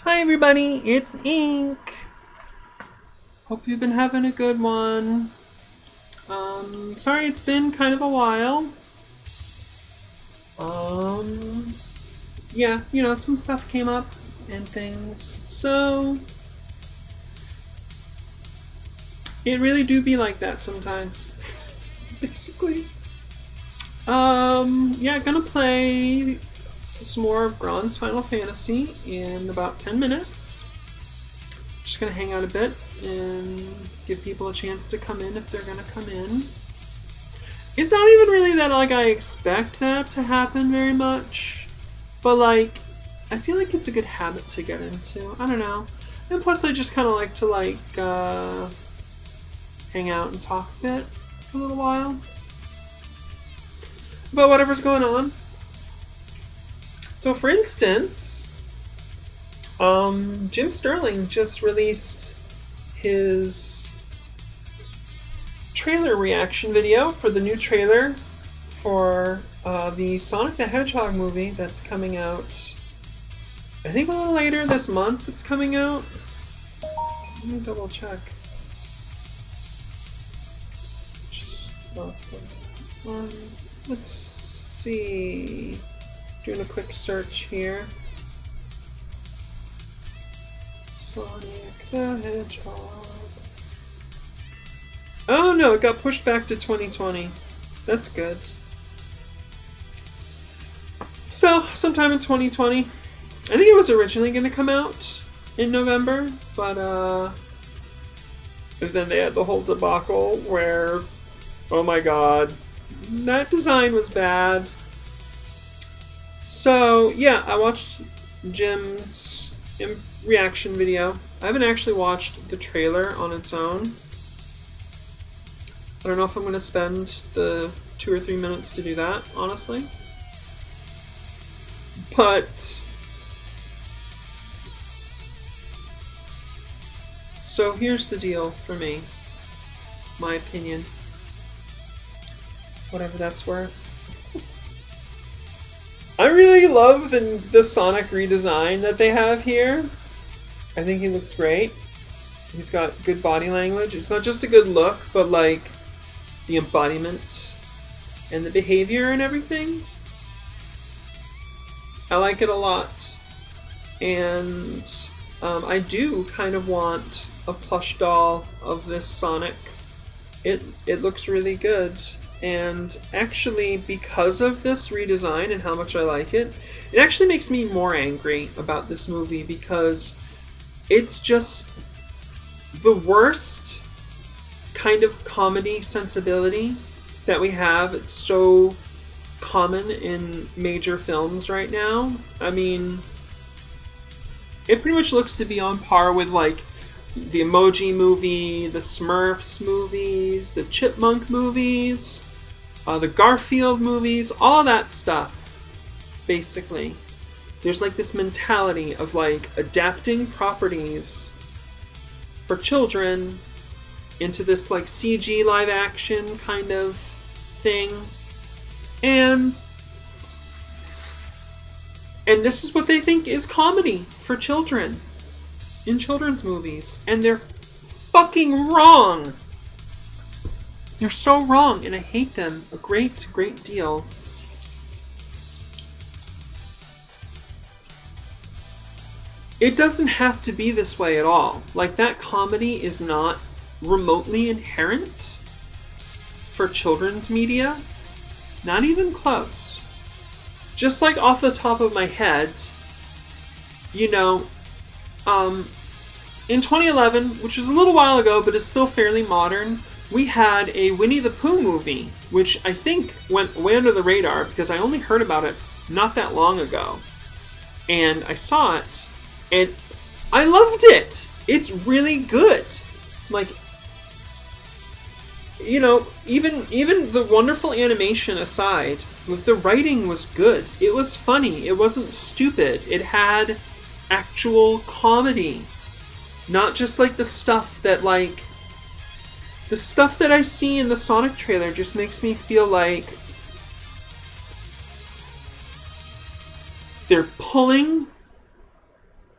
Hi everybody, it's Ink. Hope you've been having a good one. Sorry it's been kind of a while. Yeah, some stuff came up and things. So, it really do be like that sometimes. Basically. Yeah, gonna play some more of Grond's Final Fantasy in about 10 minutes. Just gonna hang out a bit and give people a chance to come in if they're gonna come in. It's not even really that I expect that to happen very much, but I feel like it's a good habit to get into. I don't know, and plus I just kind of like to hang out and talk a bit for a little while about whatever's going on. So, for instance, Jim Sterling just released his trailer reaction video for the new trailer for the Sonic the Hedgehog movie that's coming out, I think a little later this month it's coming out. Let me double check. Let's see. Doing a quick search here. Sonic the Hedgehog. Oh no, it got pushed back to 2020. That's good. So, sometime in 2020. I think it was originally going to come out in November, but then they had the whole debacle where, oh my god, that design was bad. So, yeah, I watched Jim's reaction video. I haven't actually watched the trailer on its own. I don't know if I'm going to spend the 2 or 3 minutes to do that, honestly. But, so here's the deal for me. My opinion. Whatever that's worth. I really love the Sonic redesign that they have here. I think he looks great. He's got good body language. It's not just a good look, but the embodiment and the behavior and everything. I like it a lot. And I do kind of want a plush doll of this Sonic. It looks really good. And actually, because of this redesign and how much I like it, it actually makes me more angry about this movie because it's just the worst kind of comedy sensibility that we have. It's so common in major films right now. I mean, it pretty much looks to be on par with the Emoji Movie, the Smurfs movies, the Chipmunk movies, the Garfield movies, all that stuff, basically. There's this mentality of adapting properties for children into this CG live action kind of thing. And this is what they think is comedy for children in children's movies. And they're fucking wrong. They're so wrong, and I hate them a great, great deal. It doesn't have to be this way at all. That comedy is not remotely inherent for children's media. Not even close. Just off the top of my head, in 2011, which was a little while ago, but is still fairly modern, we had a Winnie the Pooh movie, which I think went way under the radar because I only heard about it not that long ago. And I saw it, and I loved it! It's really good. Even the wonderful animation aside, the writing was good. It was funny. It wasn't stupid. It had actual comedy. Not just the stuff that the stuff that I see in the Sonic trailer just makes me feel like they're pulling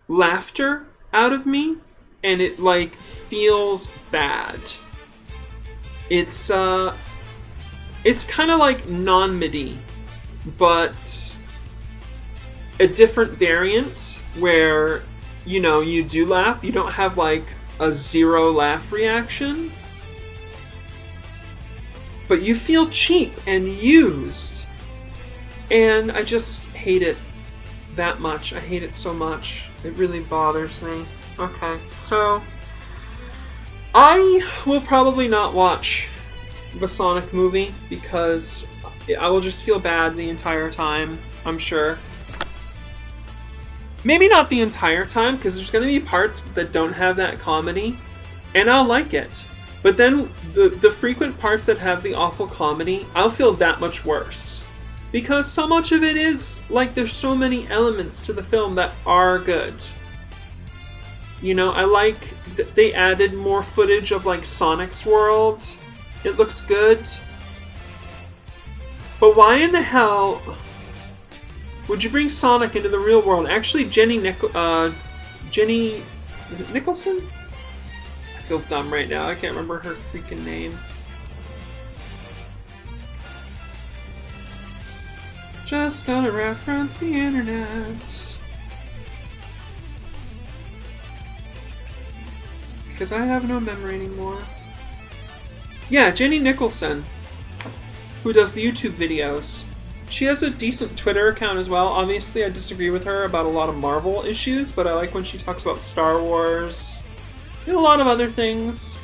laughter out of me, and it like feels bad. It's kind of like non-MIDI, but a different variant where, you know, you do laugh. You don't have like a zero laugh reaction, but you feel cheap and used. And I just hate it that much. I hate it so much. It really bothers me. Okay, so I will probably not watch the Sonic movie because I will just feel bad the entire time, I'm sure. Maybe not the entire time, because there's going to be parts that don't have that comedy, and I'll like it. But then the frequent parts that have the awful comedy, I'll feel that much worse. Because so much of it is, like, there's so many elements to the film that are good. You know, I like that they added more footage of, like, Sonic's world. It looks good. But why in the hell would you bring Sonic into the real world? Actually, Jenny Nicholson? I feel dumb right now. I can't remember her freaking name. Just gonna reference the internet. Because I have no memory anymore. Yeah, Jenny Nicholson, who does the YouTube videos. She has a decent Twitter account as well. Obviously, I disagree with her about a lot of Marvel issues, but I like when she talks about Star Wars and a lot of other things.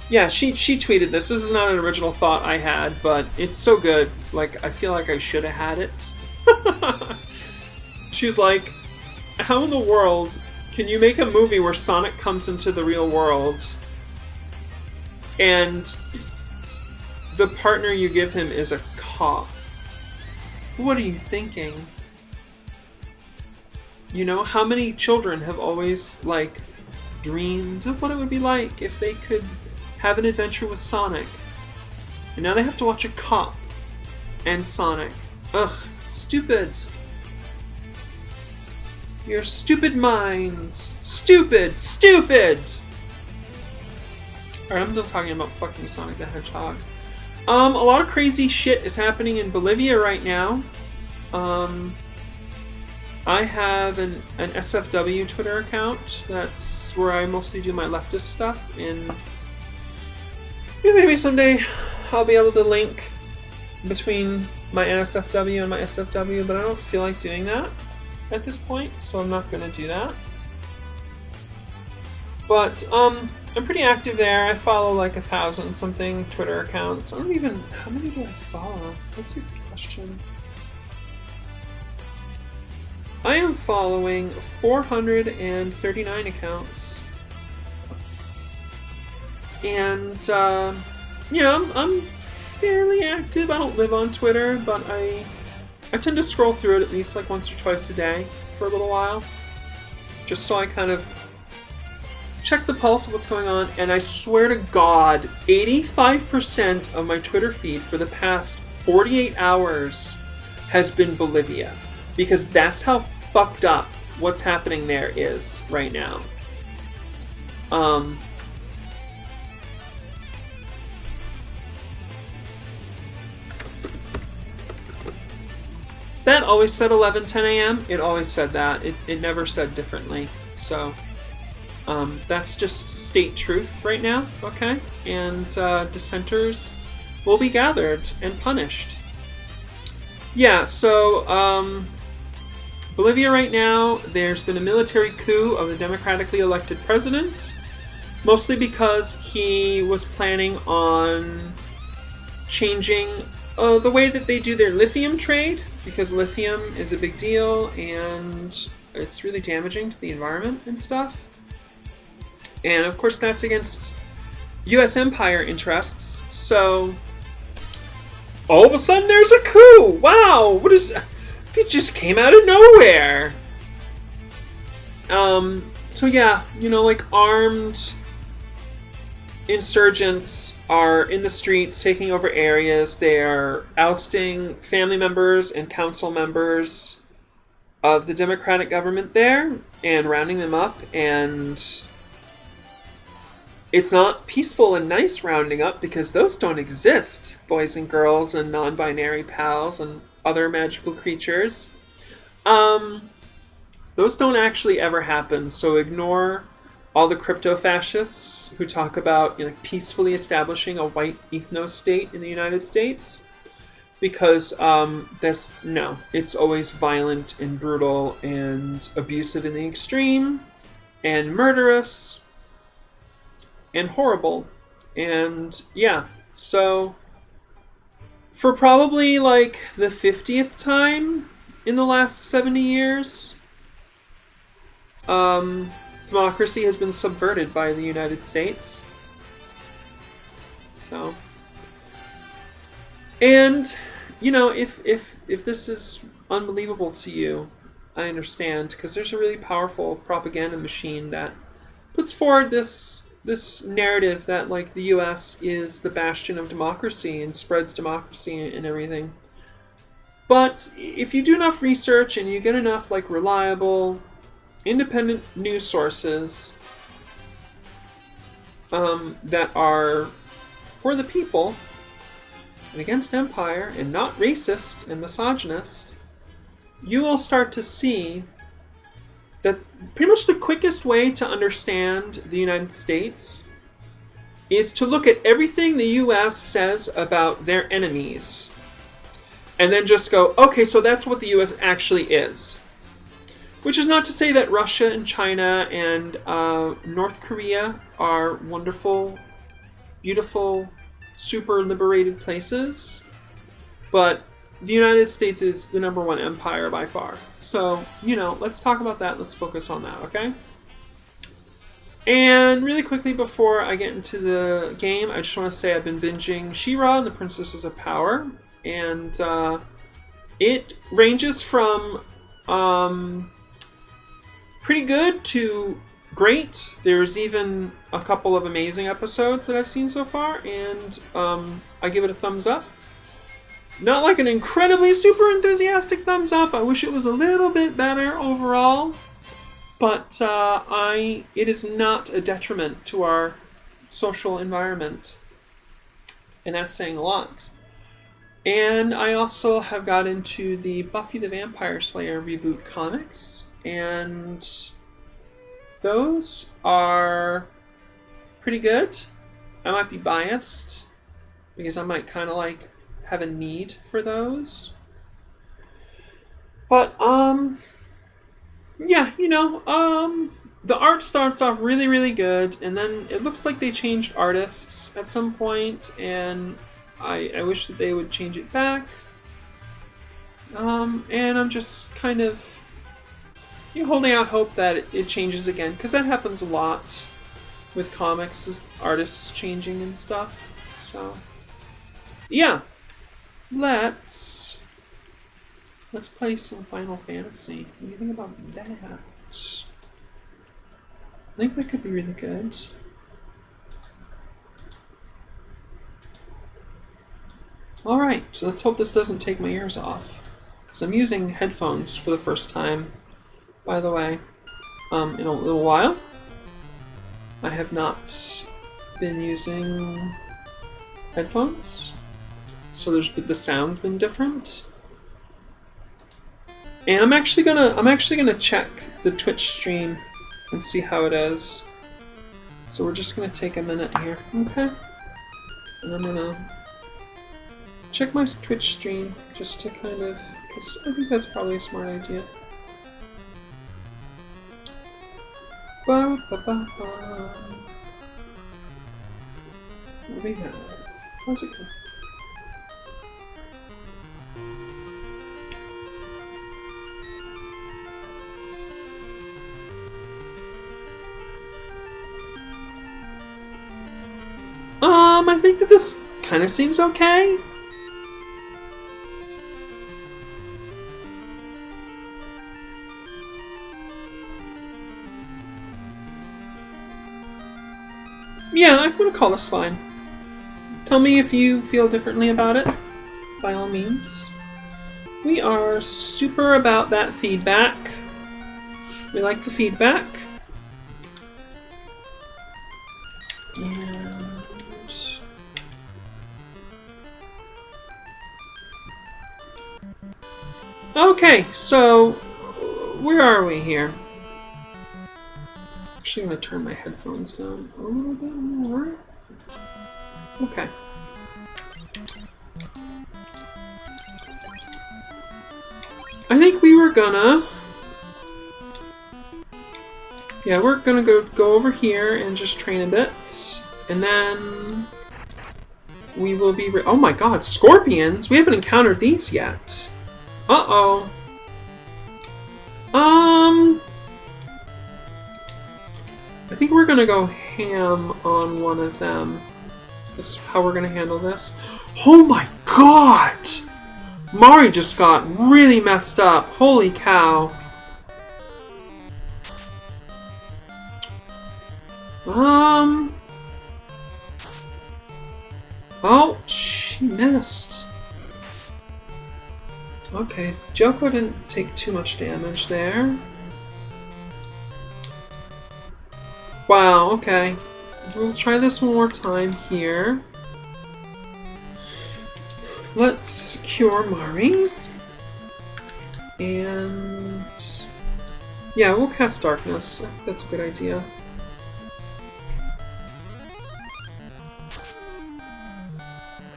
Yeah, she tweeted this. This is not an original thought I had, but it's so good. Like, I feel like I should have had it. She's like, how in the world can you make a movie where Sonic comes into the real world and the partner you give him is a cop? What are you thinking? You know, how many children have always, like, dreamed of what it would be like if they could have an adventure with Sonic? And now they have to watch a cop and Sonic. Ugh, stupid. Your stupid minds. Stupid! Stupid! Alright, I'm done talking about fucking Sonic the Hedgehog. A lot of crazy shit is happening in Bolivia right now. I have an SFW Twitter account. That's where I mostly do my leftist stuff. And maybe someday I'll be able to link between my NSFW and my SFW, but I don't feel like doing that at this point, so I'm not going to do that. But I'm pretty active there. I follow like 1,000-something Twitter accounts. I don't even... How many do I follow? That's a good question. I am following 439 accounts. And, yeah, I'm fairly active. I don't live on Twitter, but I tend to scroll through it at least like once or twice a day for a little while. Just so I kind of check the pulse of what's going on. And I swear to God, 85% of my Twitter feed for the past 48 hours has been Bolivia. Because that's how fucked up what's happening there is right now. That always said 11:10 a.m. It always said that. It never said differently. So, that's just state truth right now, okay? And dissenters will be gathered and punished. Yeah, so, Bolivia right now, there's been a military coup of the democratically elected president, mostly because he was planning on changing the way that they do their lithium trade, because lithium is a big deal and it's really damaging to the environment and stuff. And of course that's against US empire interests, so all of a sudden there's a coup! Wow! What is... It just came out of nowhere! So yeah, you know, like, armed insurgents are in the streets taking over areas. They are ousting family members and council members. of the Democratic government there and rounding them up, and it's not peaceful and nice rounding up because those don't exist, boys and girls and non-binary pals and other magical creatures. Those don't actually ever happen, so ignore all the crypto-fascists who talk about peacefully establishing a white ethno state in the United States, because it's always violent and brutal and abusive in the extreme and murderous and horrible. And yeah, so for probably like the 50th time in the last 70 years, democracy has been subverted by the United States. So, and if this is unbelievable to you, I understand, because there's a really powerful propaganda machine that puts forward this narrative that like the U.S. is the bastion of democracy and spreads democracy and everything. But if you do enough research and you get enough like reliable, independent news sources that are for the people and against empire and not racist and misogynist, you will start to see that pretty much the quickest way to understand the United States is to look at everything the U.S. says about their enemies and then just go, okay, so that's what the U.S. actually is. Which is not to say that Russia and China and North Korea are wonderful, beautiful, super liberated places, but the United States is the number one empire by far. So, let's talk about that. Let's focus on that, okay? And really quickly before I get into the game, I just want to say I've been binging She-Ra and the Princesses of Power. And it ranges from pretty good to great. There's even a couple of amazing episodes that I've seen so far, and I give it a thumbs up. Not like an incredibly super enthusiastic thumbs up. I wish it was a little bit better overall, but it is not a detriment to our social environment, and that's saying a lot. And I also have got into the Buffy the Vampire Slayer reboot comics, and those are pretty good. I might be biased because I might kind of like have a need for those. But the art starts off really, really good, and then it looks like they changed artists at some point, and I wish that they would change it back. And I'm just kind of holding out hope that it changes again, because that happens a lot with comics, is artists changing and stuff. So, yeah. Let's play some Final Fantasy. What do you think about that? I think that could be really good. Alright, so let's hope this doesn't take my ears off, because I'm using headphones for the first time, by the way, in a little while. I have not been using headphones, so the sound's been different. And I'm actually gonna check the Twitch stream and see how it is. So we're just gonna take a minute here, okay? And I'm gonna check my Twitch stream just to kind of, because I think that's probably a smart idea. Ba, ba, ba, ba. What do we have? How's it going? I think that this kind of seems okay. Yeah, I'm gonna call this fine. Tell me if you feel differently about it, by all means. We are super about that feedback. We like the feedback. And okay, so where are we here? Actually, I'm going to turn my headphones down a little bit more. Okay. I think we were gonna... Yeah, we're gonna go over here and just train a bit. And then... we will be... oh my god, scorpions! We haven't encountered these yet. Uh-oh. I think we're gonna go ham on one of them. This is how we're gonna handle this. Oh my god! Mari just got really messed up. Holy cow. Oh, she missed. Okay, Joko didn't take too much damage there. Wow, okay. We'll try this one more time here. Let's cure Mari. And... yeah, we'll cast Darkness. I think that's a good idea.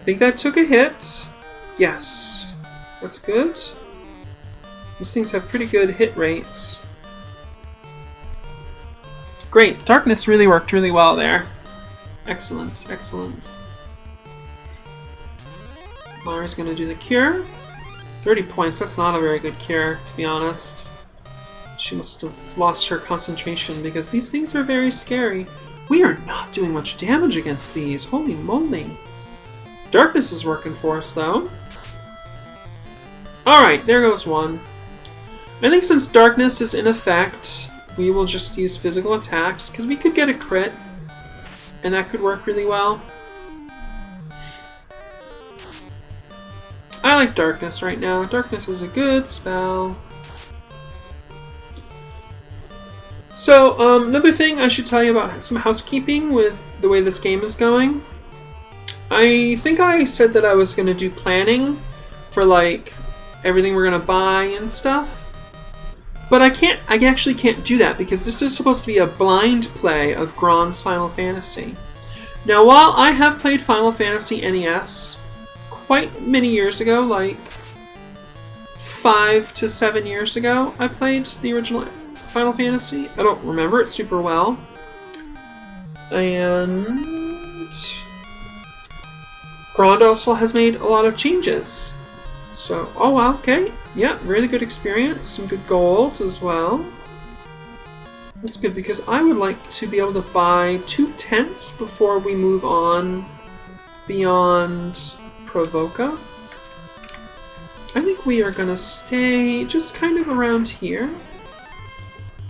I think that took a hit. Yes. That's good. These things have pretty good hit rates. Great. Darkness really worked really well there. Excellent. Excellent. Mari's gonna do the cure. 30 points, that's not a very good cure, to be honest. She must have lost her concentration because these things are very scary. We are not doing much damage against these, holy moly. Darkness is working for us, though. Alright, there goes one. I think since Darkness is in effect, we will just use physical attacks, because we could get a crit, and that could work really well. I like Darkness right now. Darkness is a good spell. So, another thing I should tell you about some housekeeping with the way this game is going. I think I said that I was going to do planning for, like, everything we're going to buy and stuff. But I actually can't do that because this is supposed to be a blind play of Grond's Final Fantasy. Now, while I have played Final Fantasy NES quite many years ago, like 5 to 7 years ago, I played the original Final Fantasy. I don't remember it super well. And Grond also has made a lot of changes. So, oh wow, okay. Yeah, really good experience. Some good gold as well. That's good because I would like to be able to buy 2 tents before we move on beyond Provoca. I think we are going to stay just kind of around here.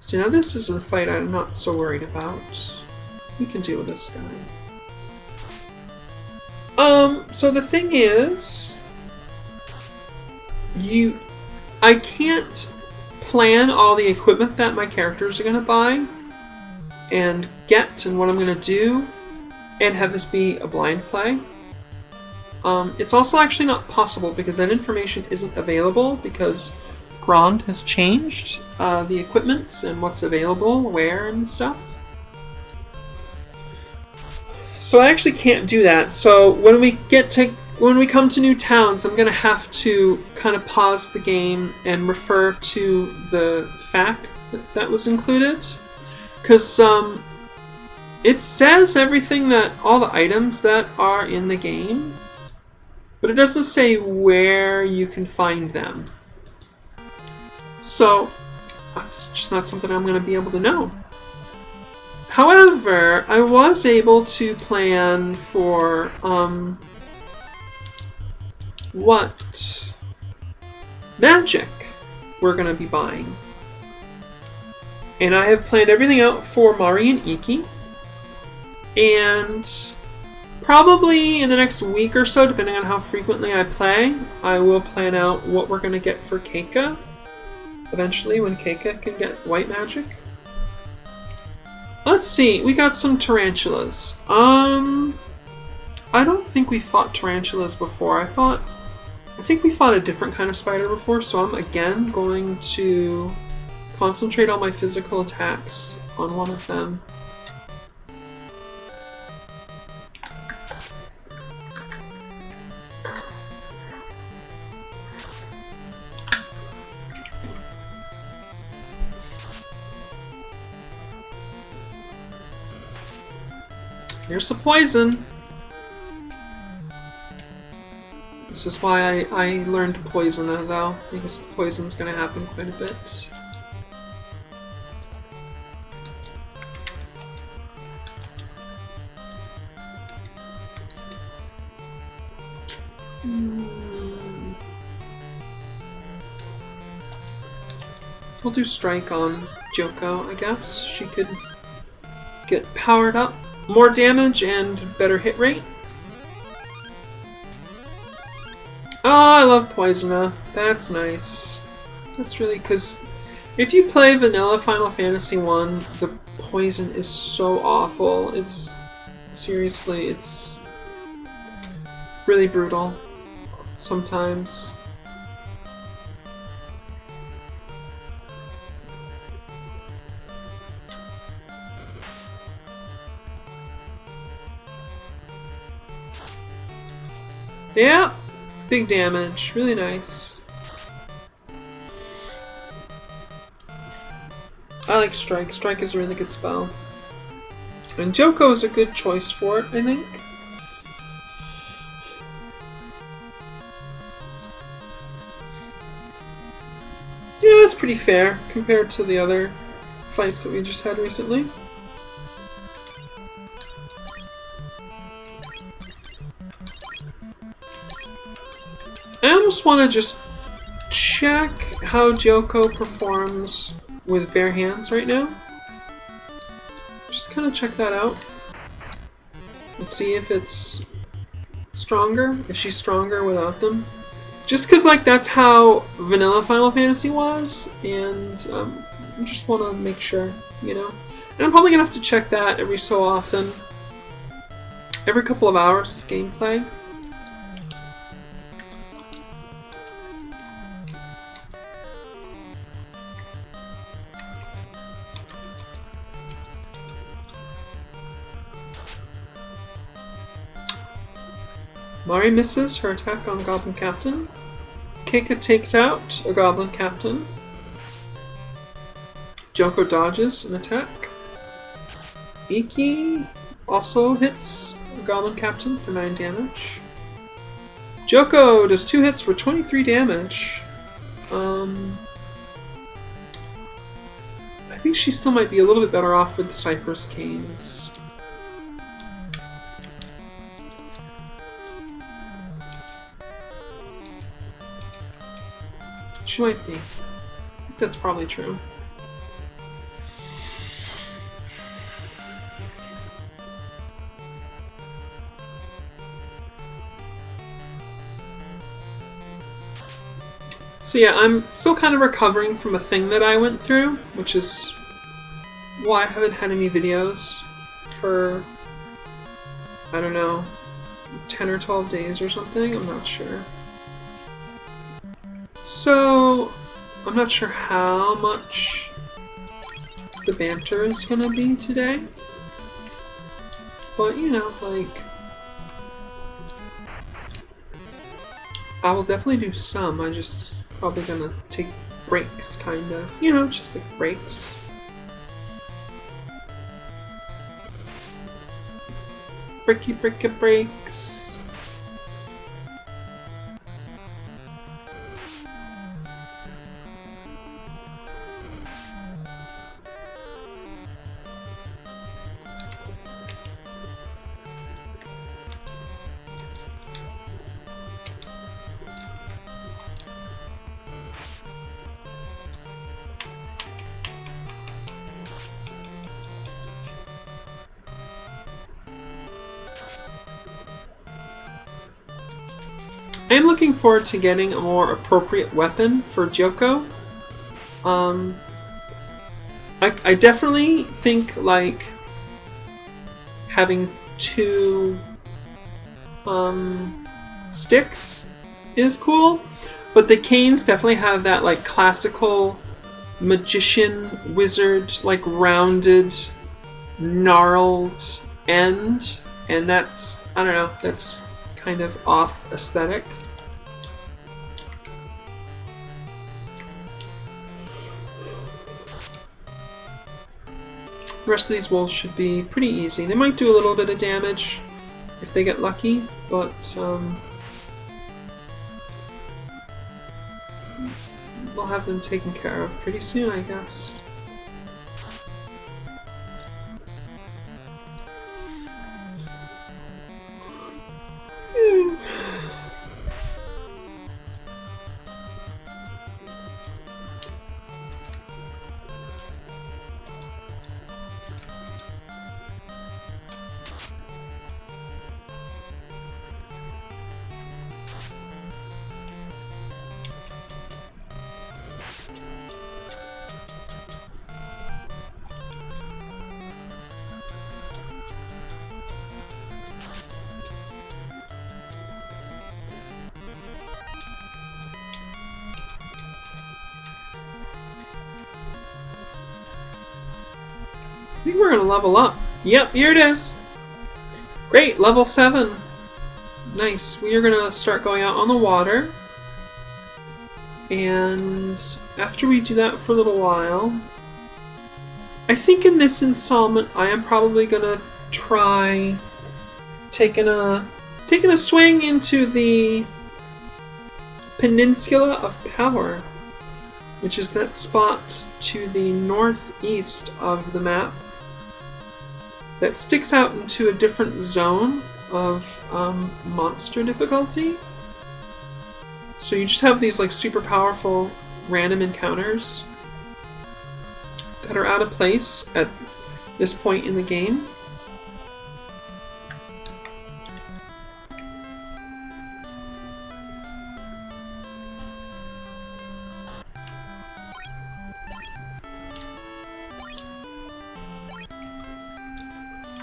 So now this is a fight I'm not so worried about. We can deal with this guy. So the thing is, I can't plan all the equipment that my characters are going to buy and get and what I'm going to do and have this be a blind play. It's also actually not possible because that information isn't available because Grond has changed the equipments and what's available, where, and stuff. So I actually can't do that. So when we come to new towns, I'm gonna have to kind of pause the game and refer to the fact that was included, because it says everything that all the items that are in the game, but it doesn't say where you can find them. So that's just not something I'm gonna be able to know. However, I was able to plan for what magic we're going to be buying. And I have planned everything out for Mari and Iki. And Probably in the next week or so, depending on how frequently I play, I will plan out what we're going to get for Keika. Eventually, when Keika can get white magic. Let's see, we got some tarantulas. I don't think we fought tarantulas before. I think we fought a different kind of spider before, so I'm again going to concentrate all my physical attacks on one of them. Here's the poison. This is why I learned Poisona, though, because poison's gonna happen quite a bit. We'll do Strike on Joko, I guess. She could get powered up. More damage and better hit rate. Oh, I love Poisona. That's nice. That's really... because if you play vanilla Final Fantasy 1, the poison is so awful. It's... seriously, it's really brutal sometimes. Yeah, big damage, really nice. I like Strike. Strike is a really good spell. And Joko is a good choice for it, I think. Yeah, that's pretty fair compared to the other fights that we just had recently. I almost want to just check how Joko performs with bare hands right now. Just kind of check that out. And see if it's stronger, if she's stronger without them. Just because, like, that's how vanilla Final Fantasy was, and I just want to make sure, you know. And I'm probably going to have to check that every so often. Every couple of hours of gameplay. Mari misses her attack on Goblin Captain. Keika takes out a Goblin Captain. Joko dodges an attack. Iki also hits a Goblin Captain for 9 damage. Joko does 2 hits for 23 damage. I think she still might be a little bit better off with the Cypress Canes. She might be. I think that's probably true. So yeah, I'm still kind of recovering from a thing that I went through, which is why I haven't had any videos for, I don't know, 10 or 12 days or something, I'm not sure. So, I'm not sure how much the banter is gonna be today, but you know, like, I will definitely do some. I just probably gonna take breaks, kind of, you know, just like breaks. Breaks. I am looking forward to getting a more appropriate weapon for Gyoko. I definitely think like having 2 sticks is cool, but the canes definitely have that like classical magician wizard like rounded gnarled end, and that's, I don't know, that's kind of off aesthetic. The rest of these wolves should be pretty easy. They might do a little bit of damage if they get lucky, but we'll have them taken care of pretty soon, I guess. I think we're gonna level up. Yep, here it is. Great, level 7. Nice. We are gonna start going out on the water. And after we do that for a little while, I think in this installment I am probably gonna try taking a swing into the Peninsula of Power, which is that spot to the northeast of the map that sticks out into a different zone of monster difficulty. So you just have these like super powerful random encounters that are out of place at this point in the game.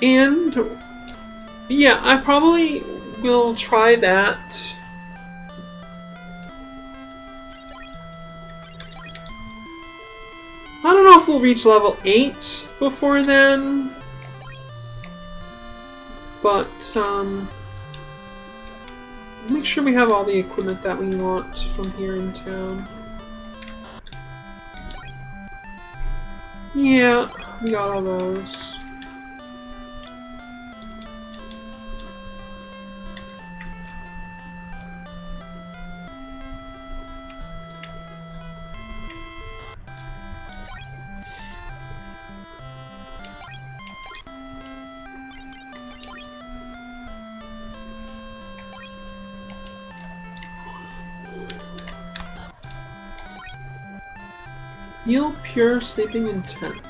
And yeah, I probably will try that. I don't know if we'll reach level 8 before then, but make sure we have all the equipment that we want from here in town. Yeah, we got all those. Heal Pure Sleeping Intent.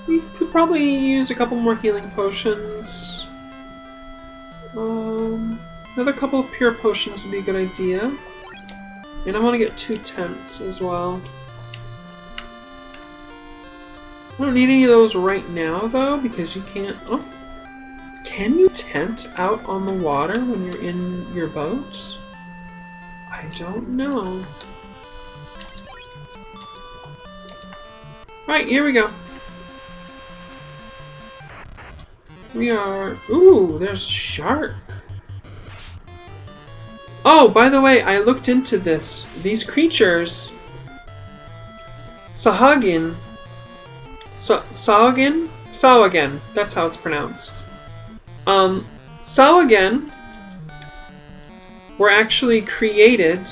We could probably use a couple more healing potions. Another couple of pure potions would be a good idea. And I want to get 2 tents as well. I don't need any of those right now though, because you can't... Oh. Can you tent out on the water when you're in your boat? I don't know. Right, here we go. We are... Ooh, there's a shark. Oh, by the way, I looked into this. These creatures... Sahagin... Sawagan? Sawagan. That's how it's pronounced. Sawagan were actually created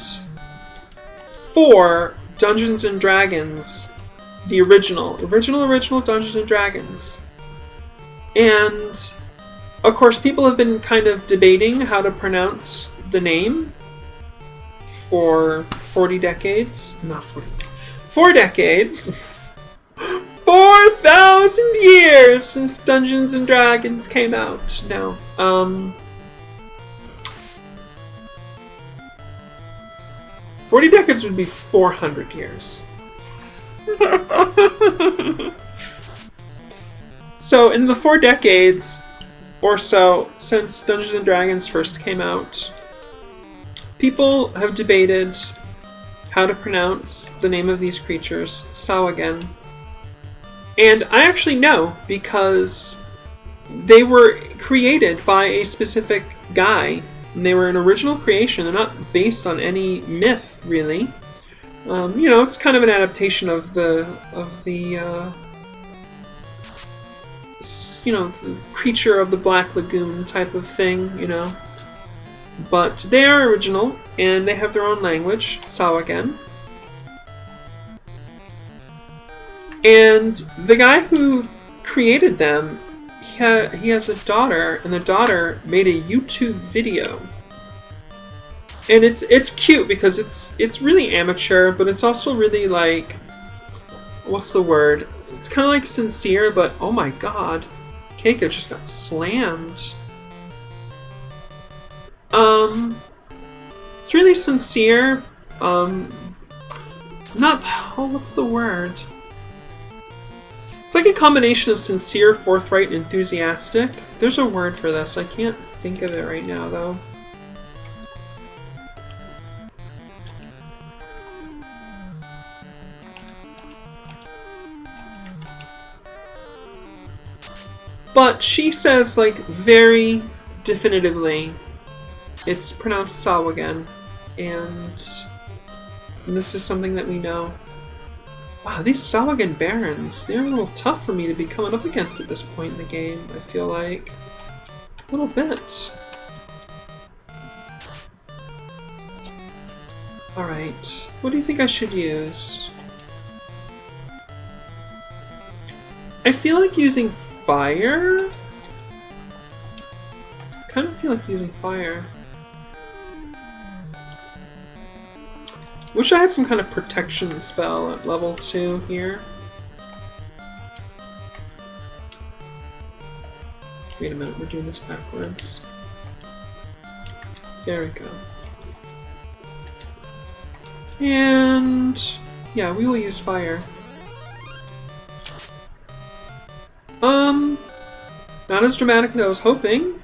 for Dungeons and Dragons, the original Dungeons and Dragons. And of course people have been kind of debating how to pronounce the name for 40 decades. Not 40. 4 decades. 4 1,000 years since Dungeons and Dragons came out. No. 40 decades would be 400 years. So, in the 4 decades or so since Dungeons and Dragons first came out, people have debated how to pronounce the name of these creatures, Sawagen. And I actually know, because they were created by a specific guy. And they were an original creation. They're not based on any myth, really. You know, it's kind of an adaptation of the you know, the creature of the Black Lagoon type of thing, you know. But they are original, and they have their own language, Sawagen. And the guy who created them, he has a daughter, and the daughter made a YouTube video. And it's cute because it's really amateur, but it's also really like, what's the word? It's kind of like sincere, but oh my god, Keika just got slammed. It's really sincere. What's the word? It's like a combination of sincere, forthright, and enthusiastic. There's a word for this. I can't think of it right now, though. But she says, like, very definitively, it's pronounced Sawagen, and this is something that we know. Wow, these Sawagen Barons, they're a little tough for me to be coming up against at this point in the game, I feel like. A little bit. Alright, what do you think I should use? I feel like using fire? I kind of feel like using fire. Wish I had some kind of protection spell at level 2 here. Wait a minute, we're doing this backwards. There we go. And yeah, we will use fire. Not as dramatic as I was hoping.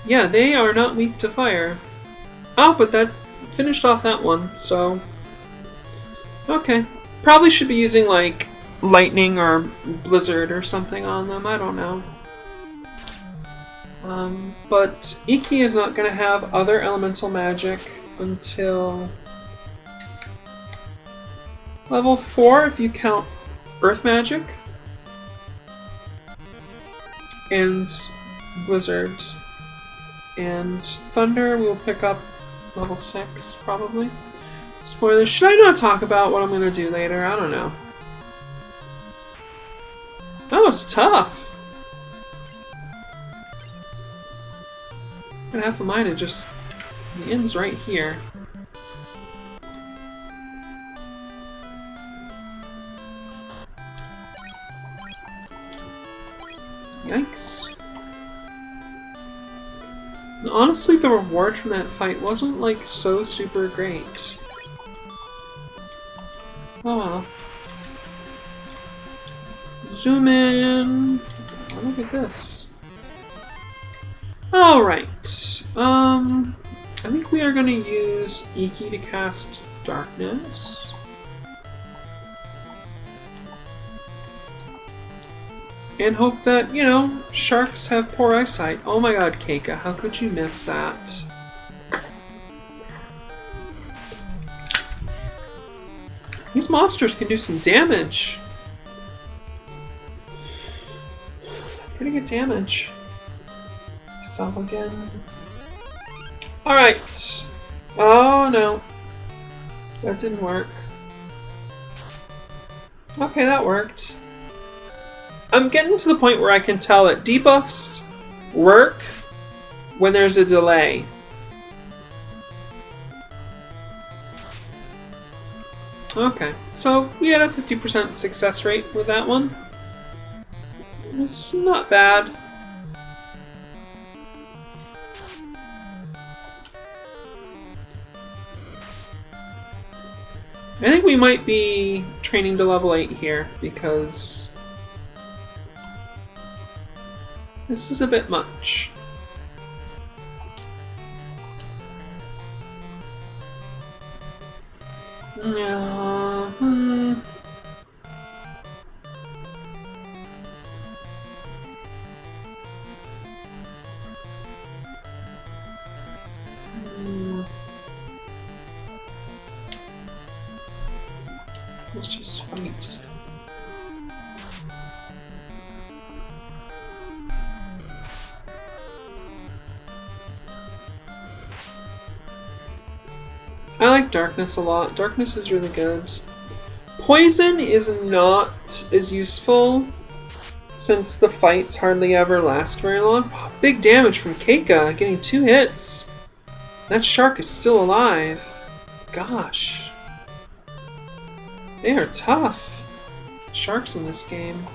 Yeah, they are not weak to fire. Oh, but that finished off that one, so... Okay. Probably should be using, like, lightning or blizzard or something on them, I don't know. But Iki is not going to have other elemental magic until level 4 if you count earth magic. And blizzard. And thunder we'll pick up level 6, probably. Spoilers. Should I not talk about what I'm going to do later? I don't know. That was tough. I'm going to have a mind to just... The end's right here. Yikes. And honestly, the reward from that fight wasn't, like, so super great. Oh well. Zoom in. Oh, look at this. Alright. I think we are going to use Iki to cast Darkness. And hope that, you know, sharks have poor eyesight. Oh my god, Keika, how could you miss that? These monsters can do some damage. Pretty good damage. Stop again. Alright. Oh no. That didn't work. Okay, that worked. I'm getting to the point where I can tell that debuffs work when there's a delay. Okay, so we had a 50% success rate with that one. It's not bad. I think we might be training to level 8 here because this is a bit much. Yeah. Let's just fight. I like darkness a lot. Darkness is really good. Poison is not as useful since the fights hardly ever last very long. Big damage from Keika, getting 2 hits. That shark is still alive. Gosh. They are tough. Sharks in this game.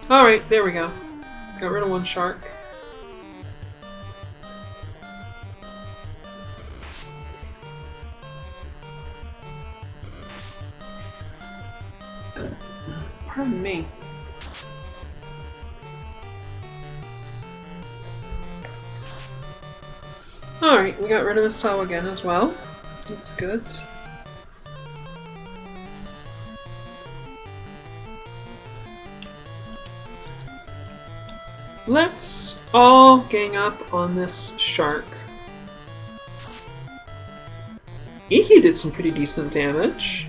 Alright, there we go. Got rid of 1 shark. Pardon me. Alright, we got rid of the Sao again as well. That's good. Let's all gang up on this shark. Iki did some pretty decent damage.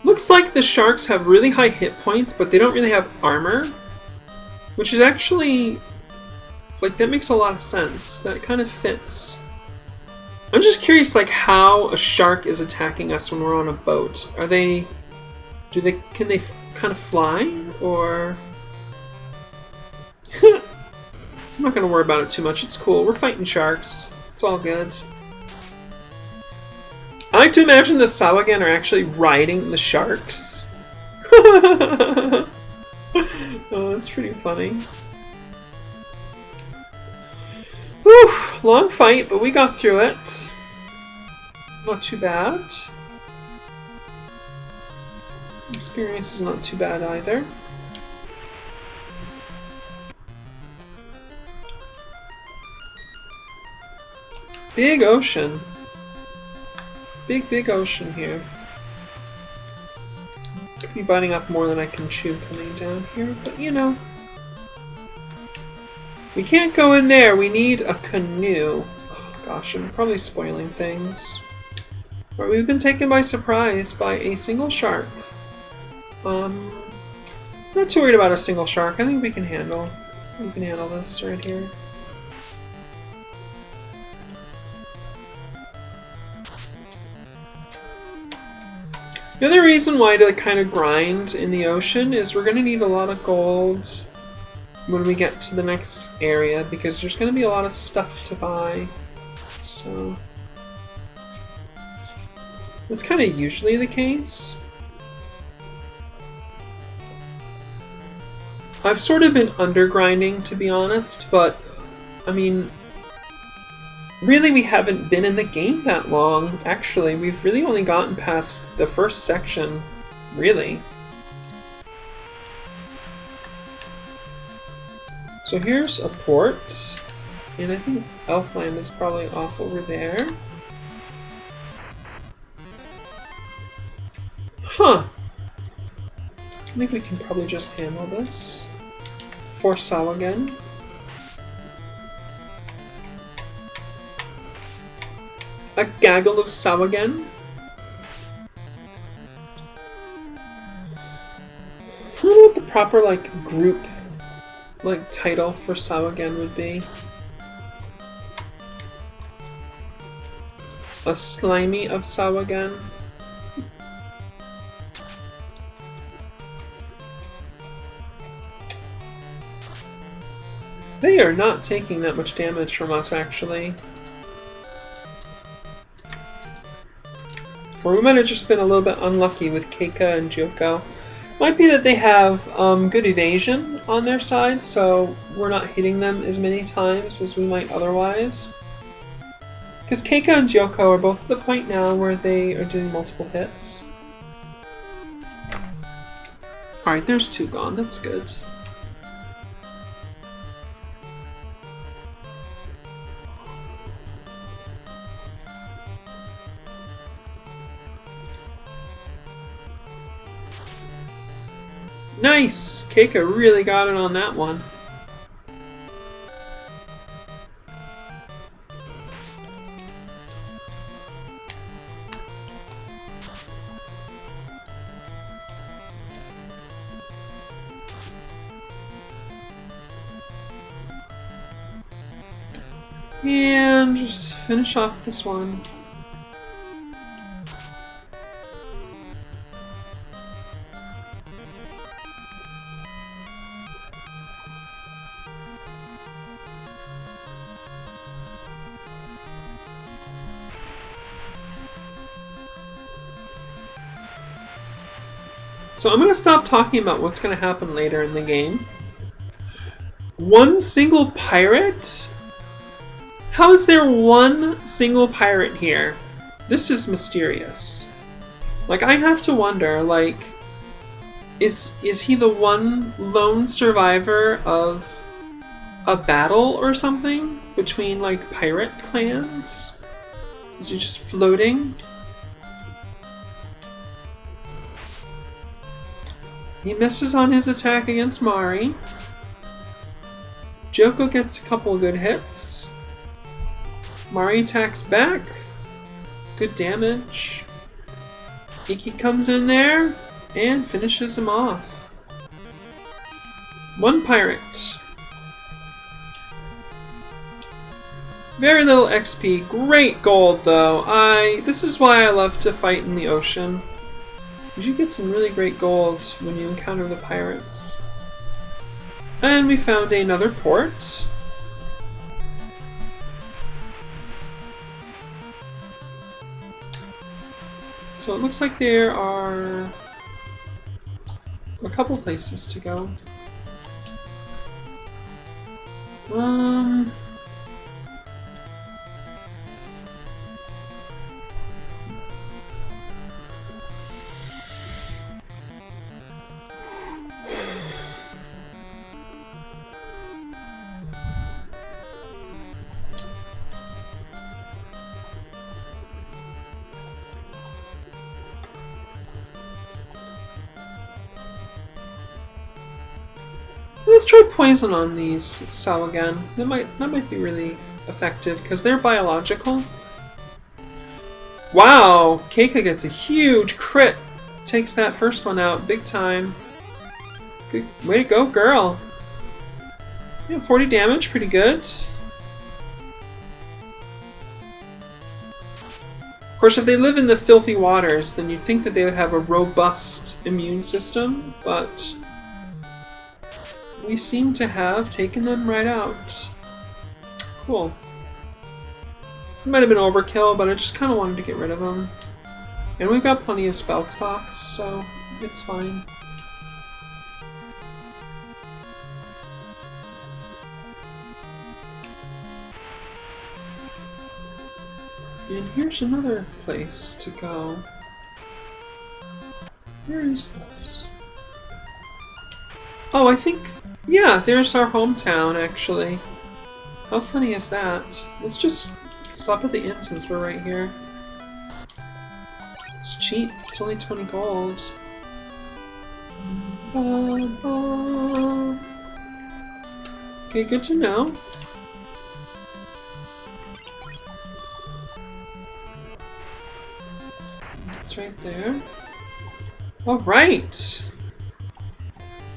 Looks like the sharks have really high hit points, but they don't really have armor. Which is actually... like, that makes a lot of sense. That kind of fits. I'm just curious, like, how a shark is attacking us when we're on a boat. Are they... can they kind of fly? Or... I'm not gonna worry about it too much. It's cool. We're fighting sharks. It's all good. I like to imagine the Sawagan are actually riding the sharks. Oh, that's pretty funny. Whew, long fight, but we got through it. Not too bad. Experience is not too bad either. Big ocean. Big ocean here. Could be biting off more than I can chew coming down here, but you know. We can't go in there, we need a canoe. Oh gosh, I'm probably spoiling things. But we've been taken by surprise by a single shark. Not too worried about a single shark. I think we can handle this right here. The other reason why to kind of grind in the ocean is we're going to need a lot of gold when we get to the next area because there's going to be a lot of stuff to buy. So that's kind of usually the case. I've sort of been undergrinding, to be honest, but I mean, really we haven't been in the game that long, actually. We've really only gotten past the first section, really. So here's a port, and I think Elfland is probably off over there. Huh. I think we can probably just handle this. For Sao again. A gaggle of Sawagan. I don't know what the proper group title for Sawagan would be. A slimy of Sawagan. They are not taking that much damage from us, actually. Or we might have just been a little bit unlucky with Keika and Gyoko. Might be that they have good evasion on their side, so we're not hitting them as many times as we might otherwise. Because Keika and Gyoko are both at the point now where they are doing multiple hits. Alright, there's 2 gone, that's good. Nice! Keika really got it on that one. And just finish off this one. So I'm going to stop talking about what's going to happen later in the game. One single pirate? How is there one single pirate here? This is mysterious. Like, I have to wonder, like, is he the one lone survivor of a battle or something between, like, pirate clans? Is he just floating? He misses on his attack against Mari. Gyoko gets a couple of good hits. Mari attacks back. Good damage. Iki comes in there and finishes him off. One pirate. Very little XP. Great gold though. This is why I love to fight in the ocean. You get some really great gold when you encounter the pirates. And we found another port. So it looks like there are a couple places to go. Let's try poison on these Sao again. That might be really effective because they're biological. Wow, Keika gets a huge crit. Takes that first one out big time. Good way to go, girl. Yeah, 40 damage, pretty good. Of course, if they live in the filthy waters, then you'd think that they would have a robust immune system, but we seem to have taken them right out. Cool. It might have been overkill, but I just kind of wanted to get rid of them. And we've got plenty of spell stocks, so it's fine. And here's another place to go. Where is this? Oh, I think... yeah, there's our hometown, actually. How funny is that? Let's just stop at the inn since we're right here. It's cheap. It's only 20 gold. Okay, good to know. It's right there. Alright!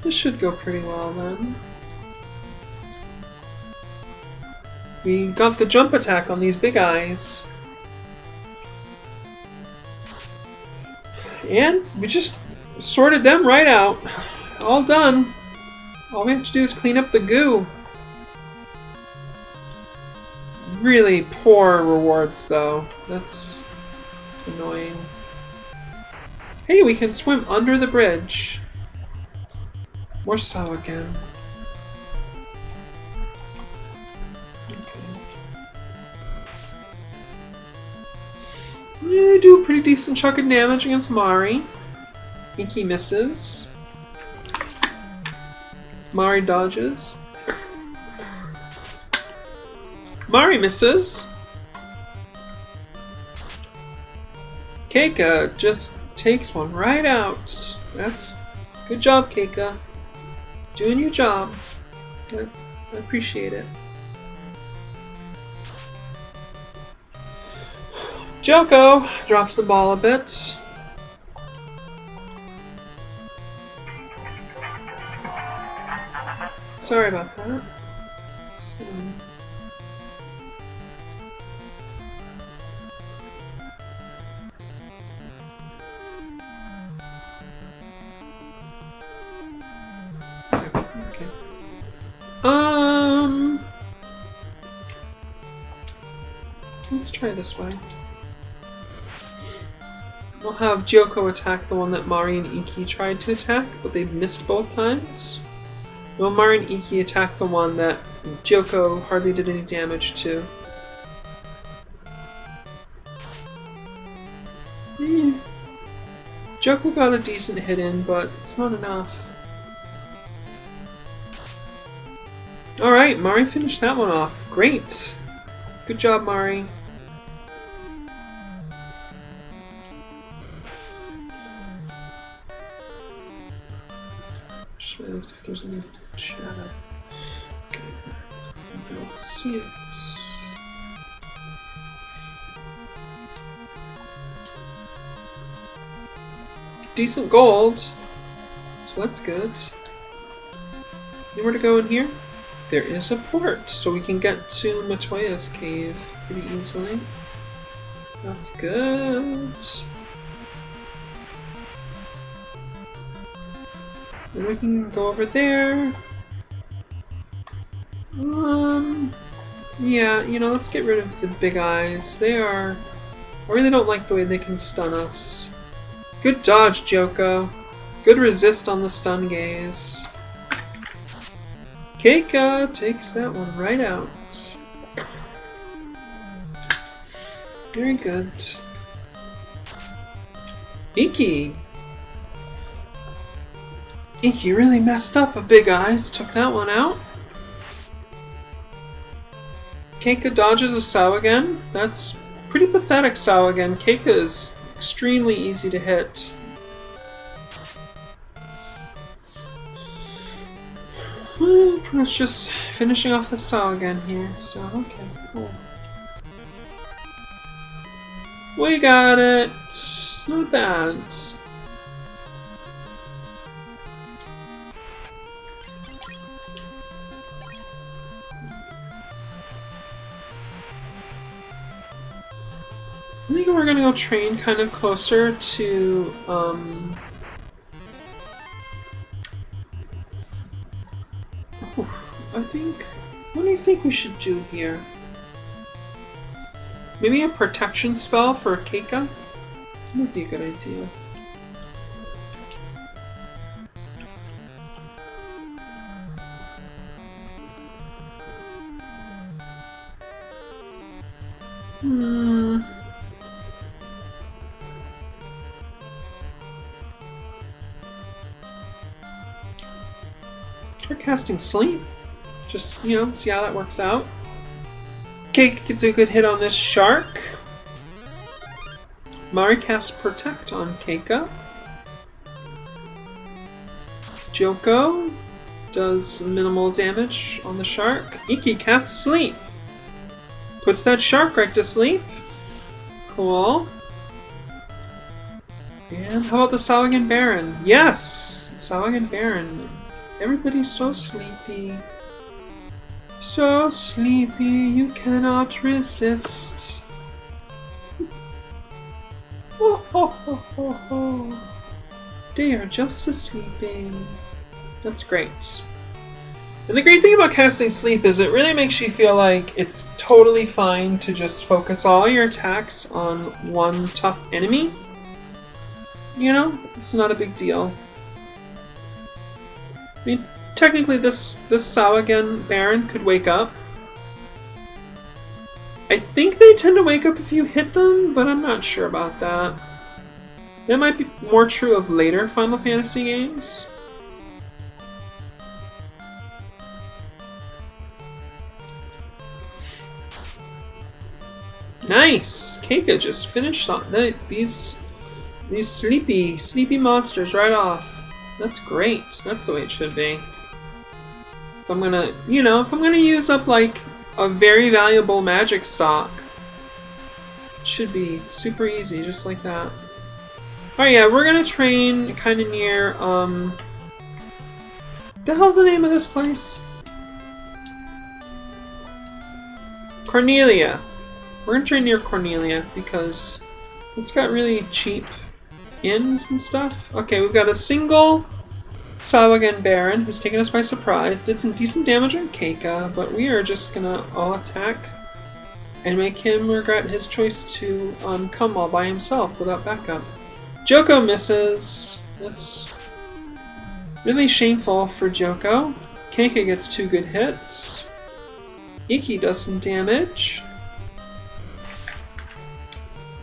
This should go pretty well then. We got the jump attack on these big eyes. And we just sorted them right out. All done. All we have to do is clean up the goo. really poor rewards, though. That's annoying. Hey, we can swim under the bridge. More so again. Yeah, do a pretty decent chunk of damage against Mari. Iki misses. Mari dodges. Mari misses. Keika just takes one right out. That's good job, Keika. Doing your job. I appreciate it. Joko drops the ball a bit. Sorry about that. Okay. Let's try this way. We'll have Joko attack the one that Mari and Iki tried to attack, but they've missed both times. Well, Mari and Iki attack the one that Joko hardly did any damage to. Joko got a decent hit in, but it's not enough. Alright, Mari finished that one off. Great! Good job, Mari. If there's any shadow. Okay. I'll be able to see it. Decent gold. So that's good. Anywhere to go in here? There is a port, so we can get to Matoya's cave pretty easily. That's good. And we can go over there. Yeah, you know, let's get rid of the big eyes. I really don't like the way they can stun us. Good dodge, Joko. Good resist on the stun gaze. Keika takes that one right out. Very good. Iki! Iki really messed up a big eyes, took that one out. Keika dodges a Sao again. That's pretty pathetic, Sao again. Keika is extremely easy to hit. Pretty much just finishing off the Sao again here, so okay, cool. We got it! Not bad. I think we're gonna go train kind of closer to, what do you think we should do here? Maybe a protection spell for Keika? That would be a good idea. Try casting Sleep. Just, you know, see how that works out. Keika gets a good hit on this shark. Mari casts Protect on Keika. Joko does minimal damage on the shark. Iki casts Sleep. Puts that shark right to sleep. Cool. And how about the Sawagan Baron? Yes! Sawagan Baron. Everybody's so sleepy. So sleepy, you cannot resist. They are just asleeping. That's great. And the great thing about casting Sleep is it really makes you feel like it's totally fine to just focus all your attacks on one tough enemy. You know, it's not a big deal. I mean, technically this Sawagen Baron could wake up. I think they tend to wake up if you hit them, but I'm not sure about that. That might be more true of later Final Fantasy games. Nice! Keika just finished on these sleepy monsters right off. That's great. That's the way it should be. If I'm gonna, if I'm gonna use up like a very valuable magic stock, it should be super easy, just like that. Alright, yeah, we're gonna train kind of near, the hell's the name of this place? Cornelia. We're gonna train near Cornelia because it's got really cheap inns and stuff. Okay, we've got a single Sawagen Baron who's taken us by surprise. Did some decent damage on Keika, but we are just gonna all attack and make him regret his choice to come all by himself without backup. Joko misses. That's really shameful for Joko. Keika gets 2 good hits. Iki does some damage.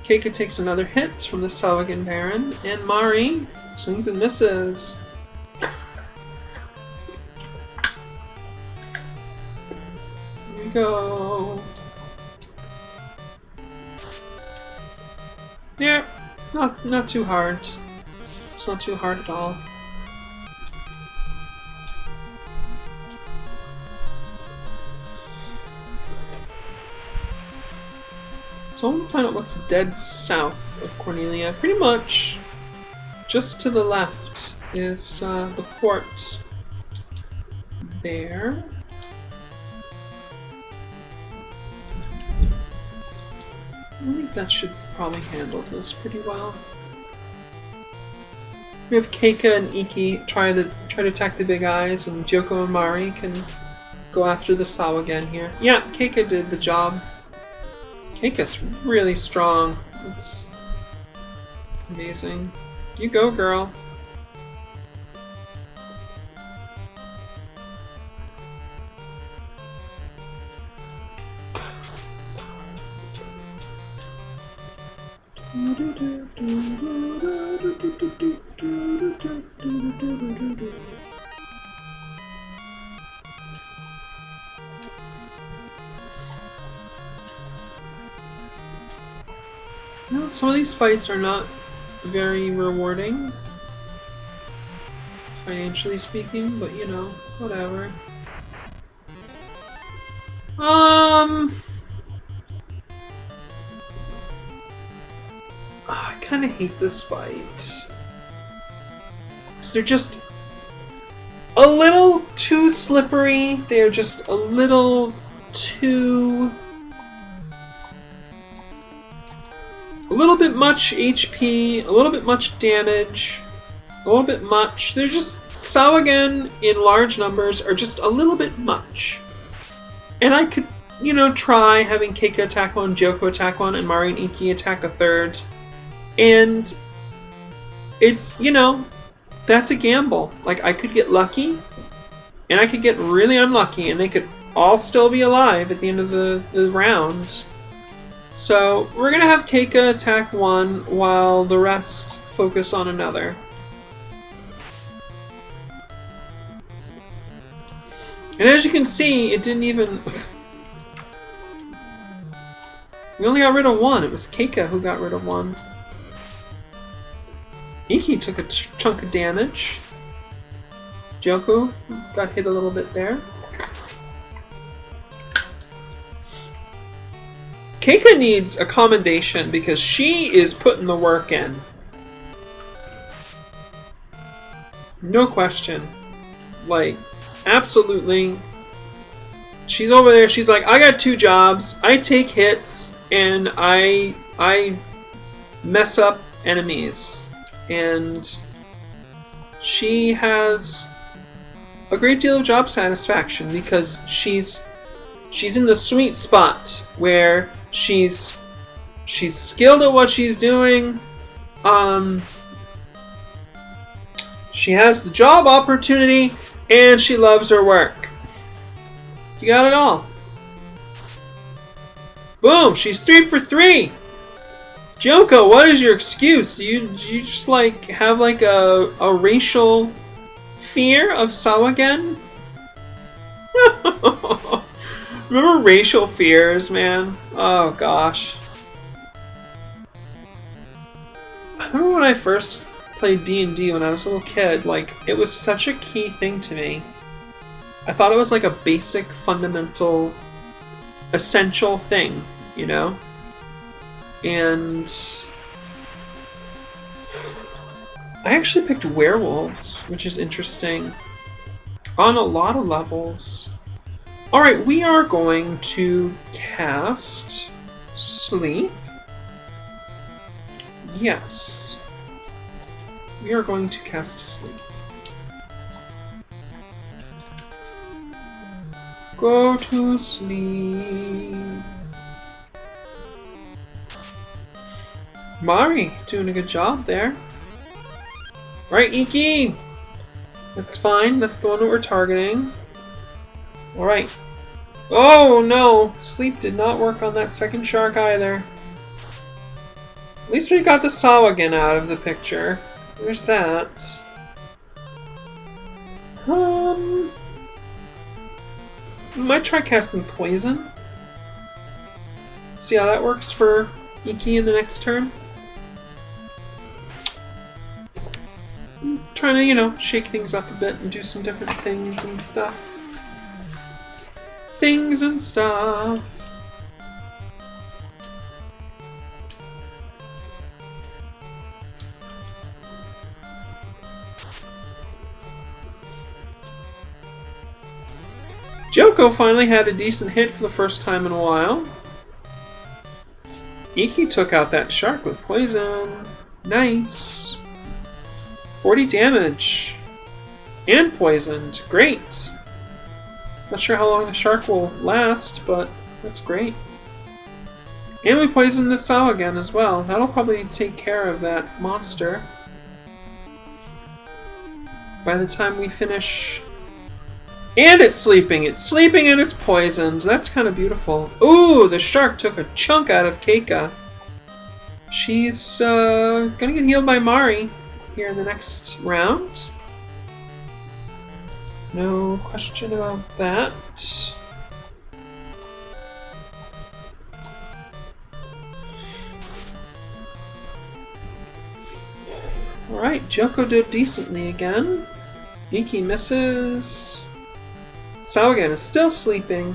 Keika takes another hit from the Sawagen Baron, and Mari swings and misses. Here we go. Yeah, not too hard. It's not too hard at all. So I want to find out what's dead south of Cornelia. Pretty much just to the left is the port there. I think that should probably handle this pretty well. We have Keika and Iki try to attack the big eyes, and Joko and Mari can go after the Sawagen here. Yeah, Keika did the job. Keika's really strong. It's amazing. You go, girl. Some of these fights are not very rewarding, financially speaking, but whatever. I kind of hate this fight. Because they're just a little too slippery. They're just a little too... a little bit much HP, a little bit much damage, a little bit much. They're just... Sawagen in large numbers are just a little bit much. And I could, try having Keika attack one, Joko attack one, and Mari and Iki attack a third. And it's, that's a gamble. Like, I could get lucky, and I could get really unlucky, and they could all still be alive at the end of the round. So, we're gonna have Keika attack one while the rest focus on another. And as you can see, it didn't even... we only got rid of one. It was Keika who got rid of one. Iki took a chunk of damage. Joko got hit a little bit there. Keika needs a commendation because she is putting the work in. No question. Like, absolutely. She's over there, she's like, I got 2 jobs. I take hits and I mess up enemies. And she has a great deal of job satisfaction because she's She's in the sweet spot where she's skilled at what she's doing. She has the job opportunity, and she loves her work. You got it all. Boom! She's 3 for 3. Joko, what is your excuse? Do you just like have like a racial fear of Sawagen? Remember racial fears, man? Oh gosh. I remember when I first played D&D when I was a little kid, like it was such a key thing to me. I thought it was like a basic, fundamental, essential thing, you know? And I actually picked werewolves, which is interesting on a lot of levels. Alright, we are going to cast Sleep. Yes. We are going to cast Sleep. Go to sleep. Mari, doing a good job there. Right, Iki! That's fine, that's the one that we're targeting. Alright. Oh no! Sleep did not work on that second shark either. At least we got the Sawagen out of the picture. There's that. We might try casting Poison. See how that works for Iki in the next turn. I'm trying to, you know, shake things up a bit and do some different things and stuff. Joko finally had a decent hit for the first time in a while. Iki took out that shark with poison. Nice. 40 damage. And poisoned. Great. Not sure how long the shark will last, but that's great. And we poisoned the Sawagen as well. That'll probably take care of that monster by the time we finish. And it's sleeping! It's sleeping and it's poisoned. That's kind of beautiful. Ooh, the shark took a chunk out of Keika. She's gonna get healed by Mari here in the next round. No question about that. Alright, Joko did decently again. Iki misses. Sawagen is still sleeping.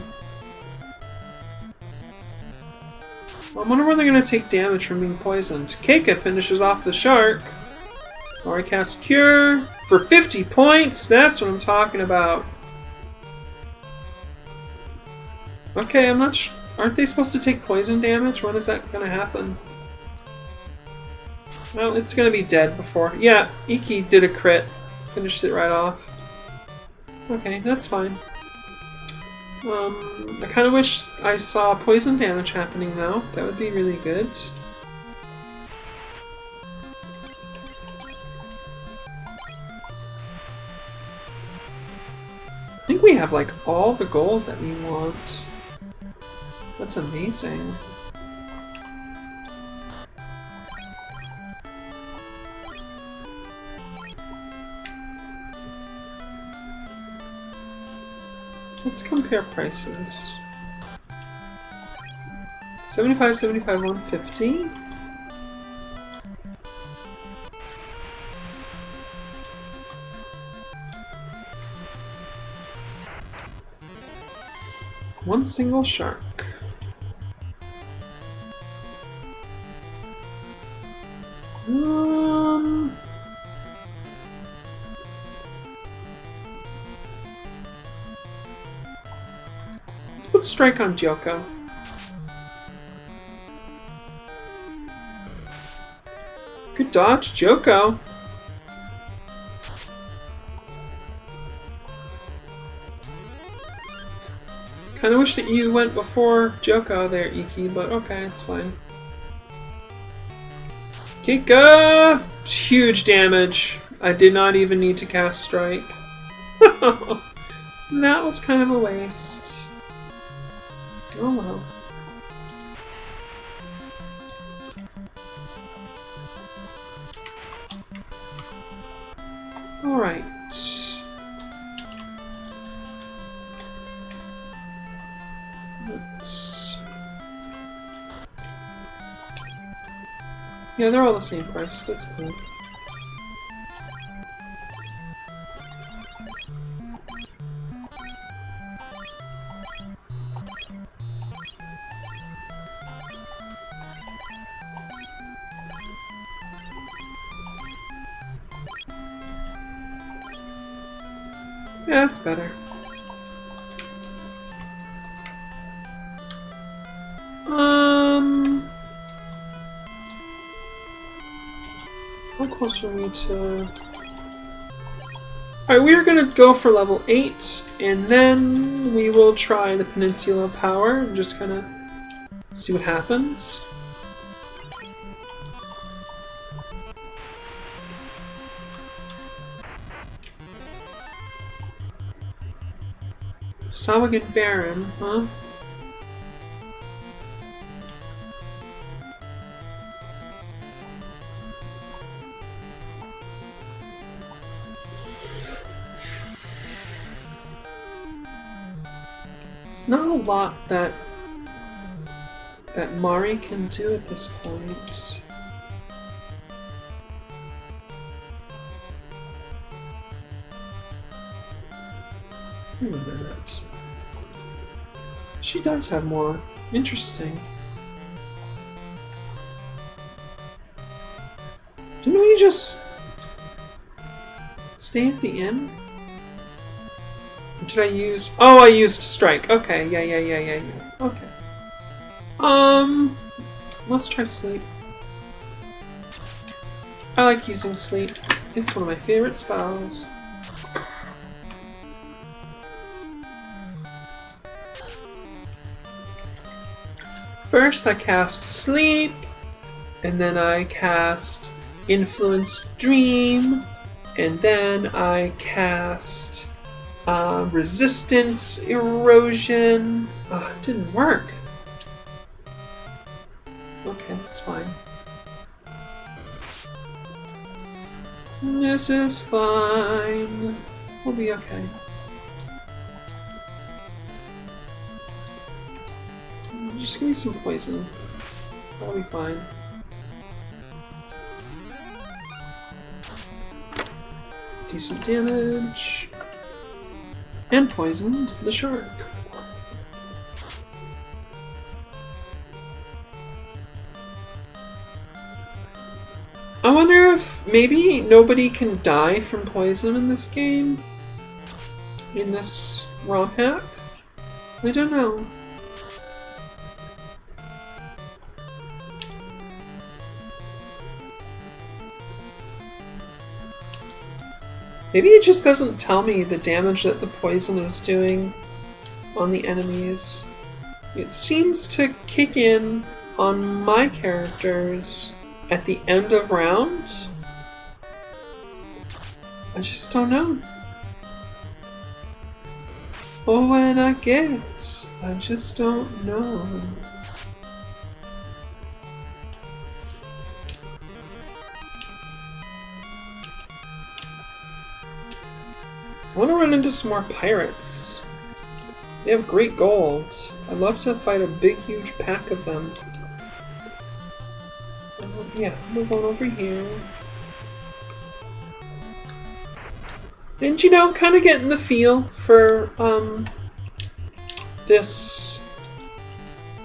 I wonder when they're going to take damage from being poisoned. Keika finishes off the shark. Or I cast Cure for 50 points. That's what I'm talking about. Okay, I'm not sure. Aren't they supposed to take poison damage? When is that going to happen? Well, it's going to be dead before. Yeah, Iki did a crit. Finished it right off. Okay, that's fine. I kind of wish I saw poison damage happening though. That would be really good. I think we have like all the gold that we want. That's amazing. Let's compare prices. 75, 75, 150. One single shark. Let's put strike on Joko. Good dodge, Joko. Kind Kinda wish that you went before Joko there, Iki, but okay, it's fine. Kika! Huge damage. I did not even need to cast Strike. That was kind of a waste. Oh well. Alright. Yeah, they're all the same price. That's cool. Yeah, that's better. How close are we to... Alright, we are gonna go for level 8, and then we will try the Peninsula Power and just kinda see what happens. Sawagan Baron, huh? There's not a lot that Mari can do at this point. Wait a minute. She does have more. Interesting. Didn't we just stay at the inn? Or did I use... Oh, I used Strike. Okay, yeah. Okay. Let's try Sleep. I like using Sleep. It's one of my favorite spells. First I cast Sleep, and then I cast Influence Dream, and then I cast Resistance Erosion. It didn't work. Okay, that's fine. This is fine. We'll be okay. Just give me some poison. That'll be fine. Decent damage. And poisoned the shark. I wonder if maybe nobody can die from poison in this game? In this romhack? I don't know. Maybe it just doesn't tell me the damage that the poison is doing on the enemies. It seems to kick in on my characters at the end of round. I just don't know. Oh, and I guess I just don't know. I want to run into some more pirates. They have great gold. I'd love to fight a big, huge pack of them. Yeah, we're going over here. And you know, kind of getting the feel for this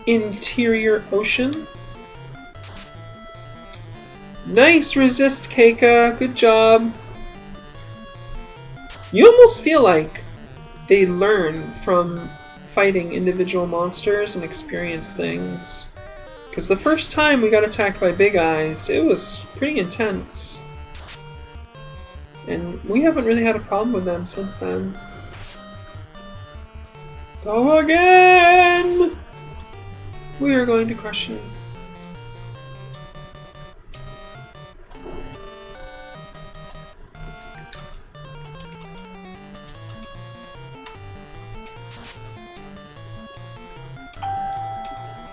interior ocean. Nice resist, Keika. Good job. You almost feel like they learn from fighting individual monsters and experience things. Because the first time we got attacked by Big Eyes, it was pretty intense. And we haven't really had a problem with them since then. So again, we are going to crush you.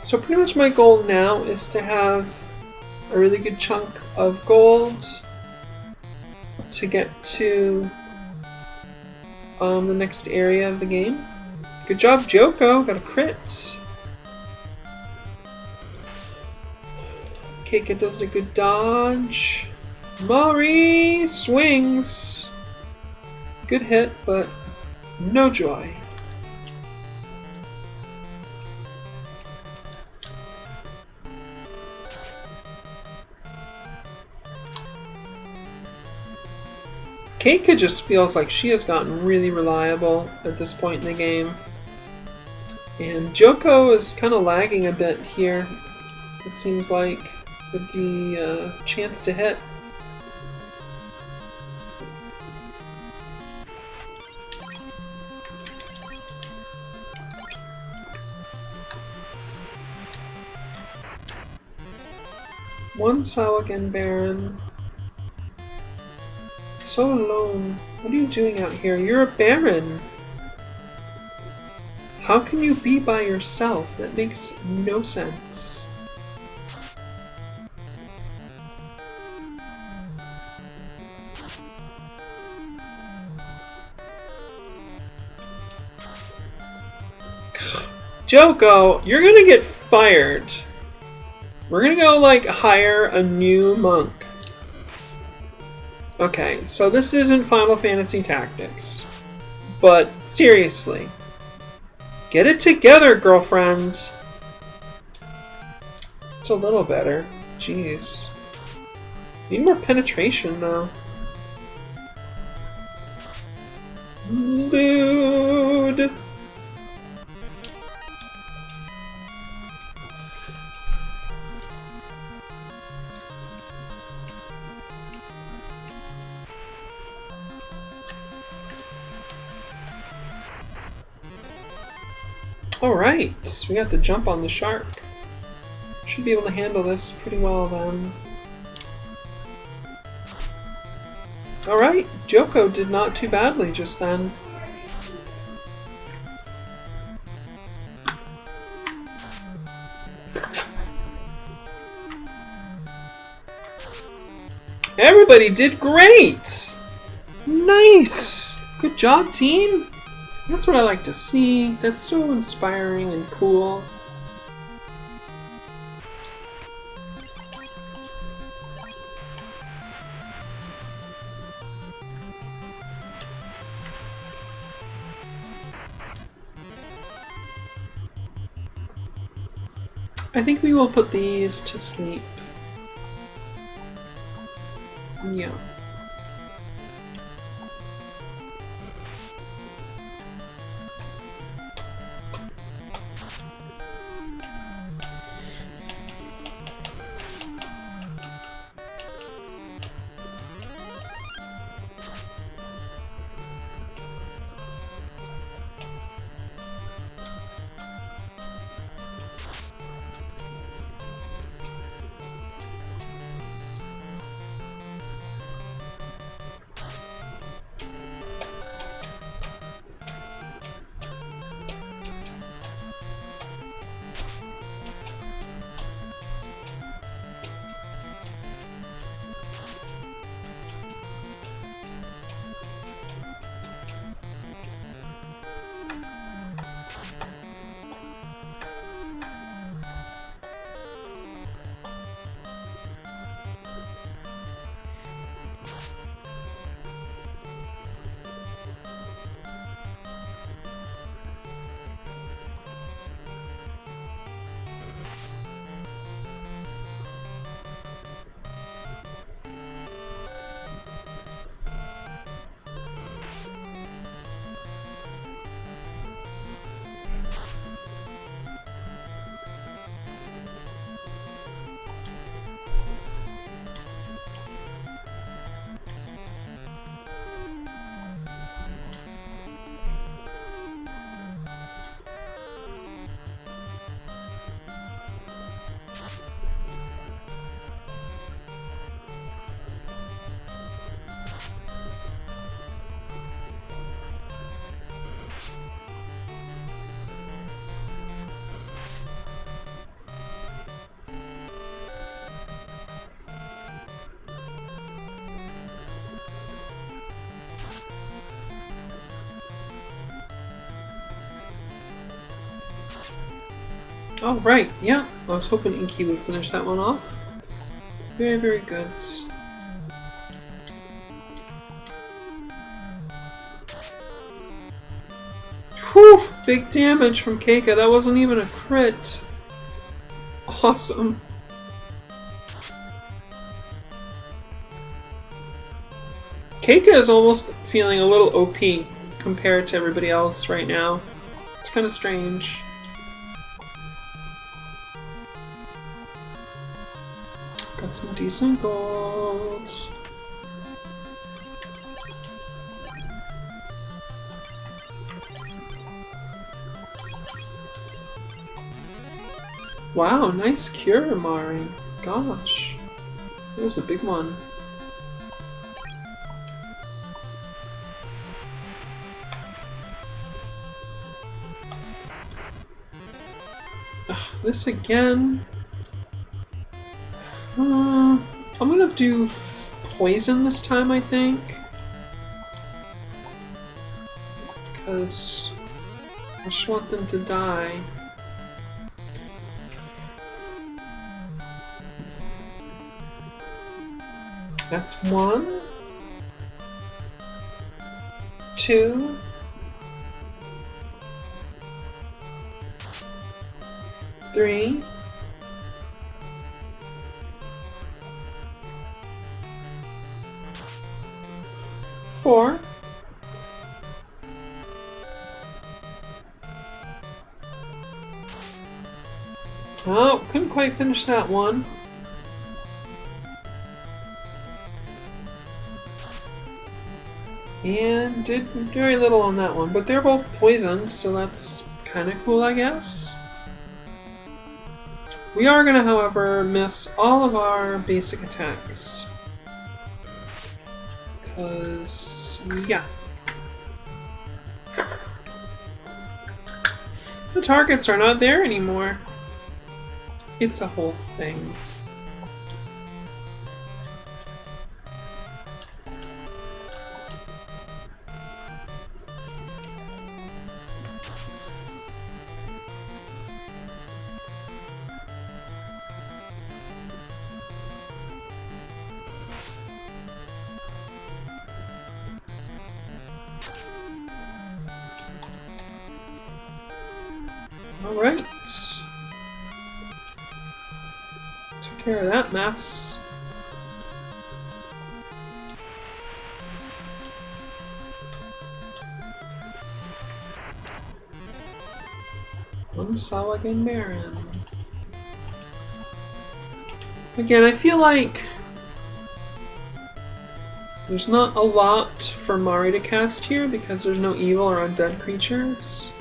So pretty much my goal now is to have a really good chunk of gold to get to the next area of the game. Good job, Joko. Got a crit. Keika does a good dodge. Mari swings. Good hit, but no joy. Keika just feels like she has gotten really reliable at this point in the game. And Joko is kind of lagging a bit here. It seems like with the chance to hit. One Sao again, Baron. So alone. What are you doing out here? You're a Baron. How can you be by yourself? That makes no sense. Joko, you're gonna get fired. We're gonna go, like, hire a new monk. Okay, so this isn't Final Fantasy Tactics. But, seriously. Get it together, girlfriend! It's a little better. Jeez. Need more penetration, though. Dude! Alright, we got the jump on the shark. Should be able to handle this pretty well then. Alright, Joko did not too badly just then. Everybody did great! Nice! Good job, team! That's what I like to see. That's so inspiring and cool. I think we will put these to sleep. Yeah. Oh, right, yeah. I was hoping Inky would finish that one off. Very, very good. Whew! Big damage from Keika. That wasn't even a crit. Awesome. Keika is almost feeling a little OP compared to everybody else right now. It's kind of strange. Got some decent gold. Wow, nice cure, Mari. Gosh. That was a big one. Ugh, this again. I'm gonna do poison this time, I think. Because I just want them to die. That's 1, 2, 3, 4. Oh, couldn't quite finish that one. And did very little on that one, but they're both poisoned, so that's kind of cool, I guess. We are gonna, however, miss all of our basic attacks. Because, yeah. The targets are not there anymore. It's a whole thing. Alright. Took care of that mess. Sawagan Baron. Again, I feel like there's not a lot for Mari to cast here because there's no evil or undead creatures.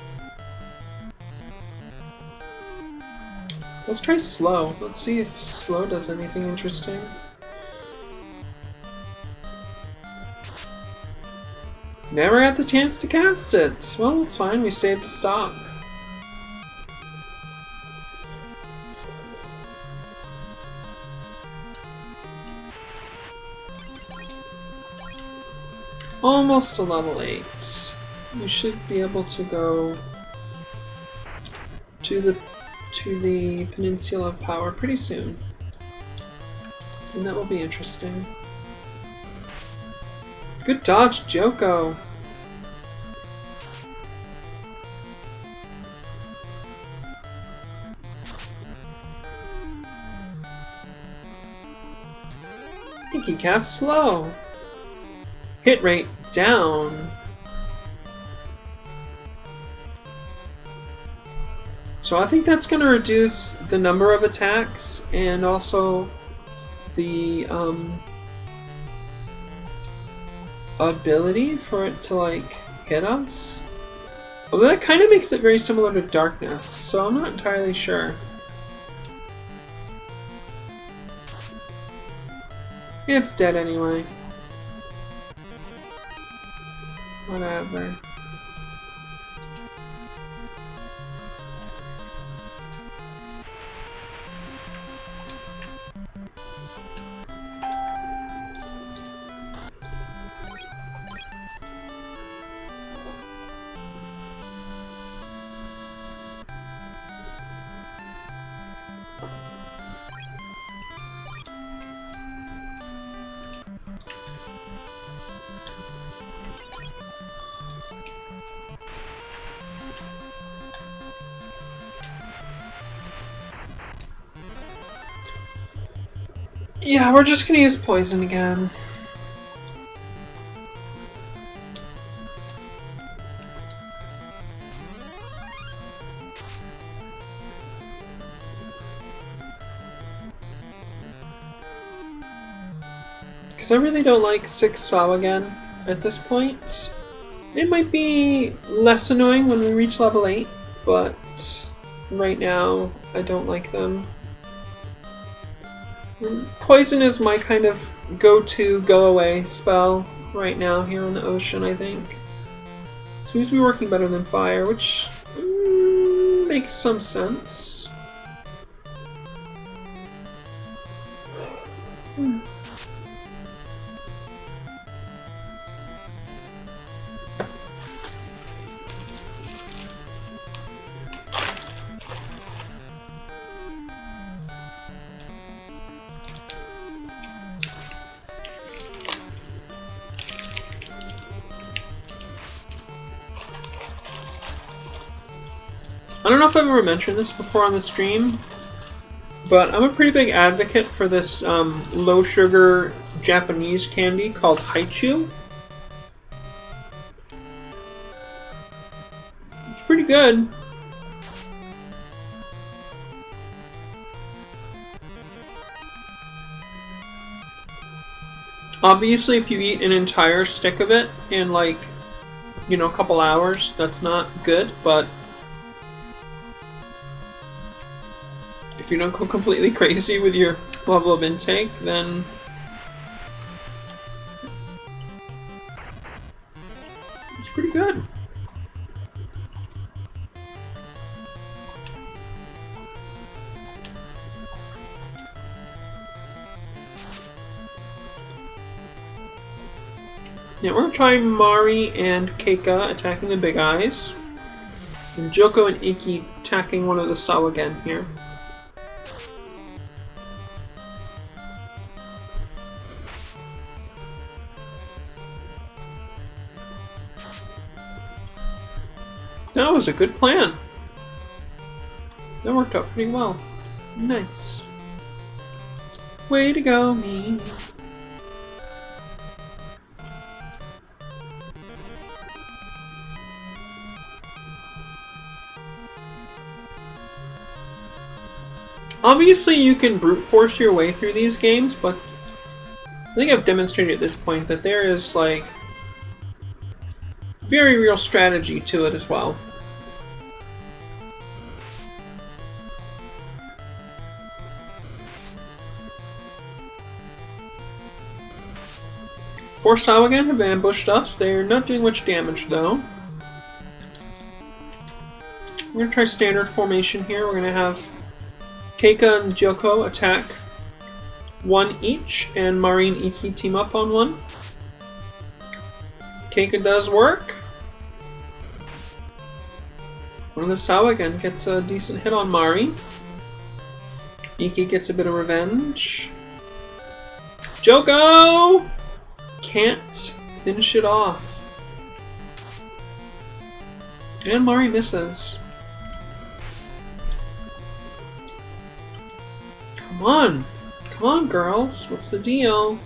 Let's try slow. Let's see if slow does anything interesting. Never got the chance to cast it. Well, it's fine. We saved a stock. Almost to level 8. We should be able to go to the Peninsula of Power pretty soon. And that will be interesting. Good dodge, Joko! I think he casts slow. Hit rate down. So I think that's going to reduce the number of attacks and also the ability for it to like hit us. Although that kind of makes it very similar to Darkness, so I'm not entirely sure. It's dead anyway. Whatever. Yeah, we're just gonna use poison again. Because I really don't like 6 Sawagan at this point. It might be less annoying when we reach level 8, but right now I don't like them. Poison is my kind of go-to, go-away spell right now here in the ocean, I think. Seems to be working better than fire, which makes some sense. I don't know if I've ever mentioned this before on the stream, but I'm a pretty big advocate for this low sugar Japanese candy called Haichu. It's pretty good. Obviously, if you eat an entire stick of it in like, you know, a couple hours, that's not good, but if you don't go completely crazy with your level of intake, then it's pretty good. Yeah, we're gonna try Mari and Keika attacking the big eyes, and Joko and Iki attacking one of the Sawagen here. That was a good plan. That worked out pretty well. Nice. Way to go, me. Obviously, you can brute force your way through these games, but I think I've demonstrated at this point that there is, like, very real strategy to it as well. Four Sawagan have ambushed us. They're not doing much damage, though. We're going to try standard formation here. We're going to have Keika and Joko attack one each, and Mari and Iki team up on one. Keika does work. One of the Sawagan gets a decent hit on Mari. Iki gets a bit of revenge. Joko can't finish it off. And Mari misses. Come on. Come on, girls. What's the deal?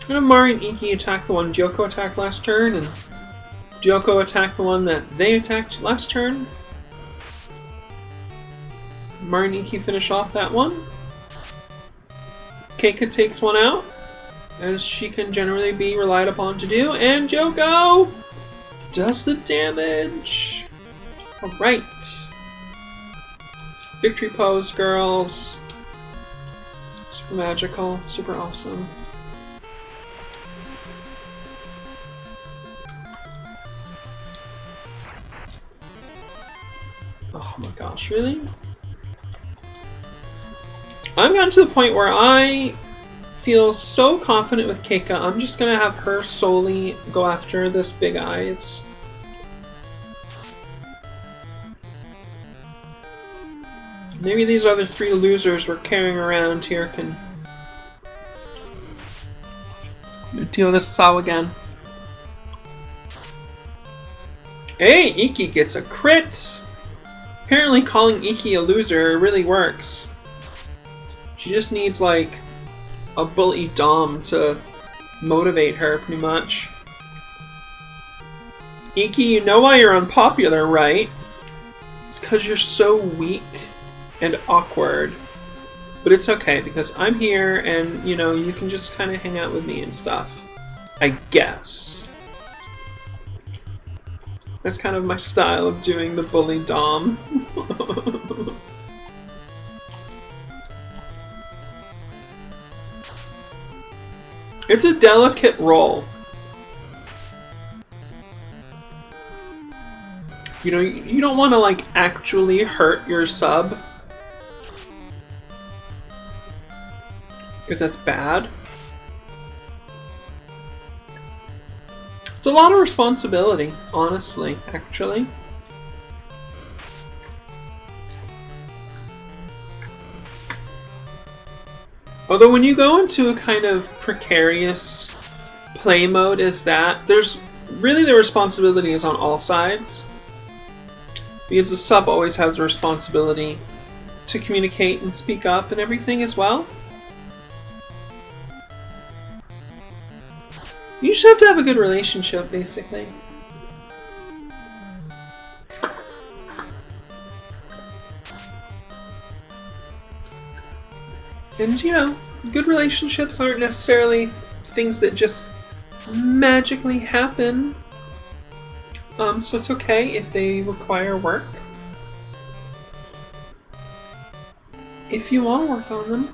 I'm gonna Mari and Iki attack the one Joko attacked last turn, and Joko attacked the one that they attacked last turn. Mari and Iki finish off that one. Keika takes one out, as she can generally be relied upon to do, and Joko does the damage. Alright. Victory pose, girls. Super magical, super awesome. Oh my gosh, really? I've gotten to the point where I feel so confident with Keika, I'm just gonna have her solely go after this big eyes. Maybe these other three losers we're carrying around here can deal with this Sawagan. Hey, Iki gets a crit! Apparently calling Iki a loser really works. She just needs, like, a bully dom to motivate her, pretty much. Iki, you know why you're unpopular, right? It's because you're so weak and awkward. But it's okay, because I'm here and, you know, you can just kind of hang out with me and stuff. I guess. That's kind of my style of doing the bully dom. It's a delicate role. You know, you don't want to, like, actually hurt your sub. Because that's bad. It's a lot of responsibility, honestly, actually. Although when you go into a kind of precarious play mode as that, there's really the responsibility is on all sides. Because the sub always has a responsibility to communicate and speak up and everything as well. You just have to have a good relationship, basically. And, you know, good relationships aren't necessarily things that just magically happen. So it's okay if they require work. If you want to work on them.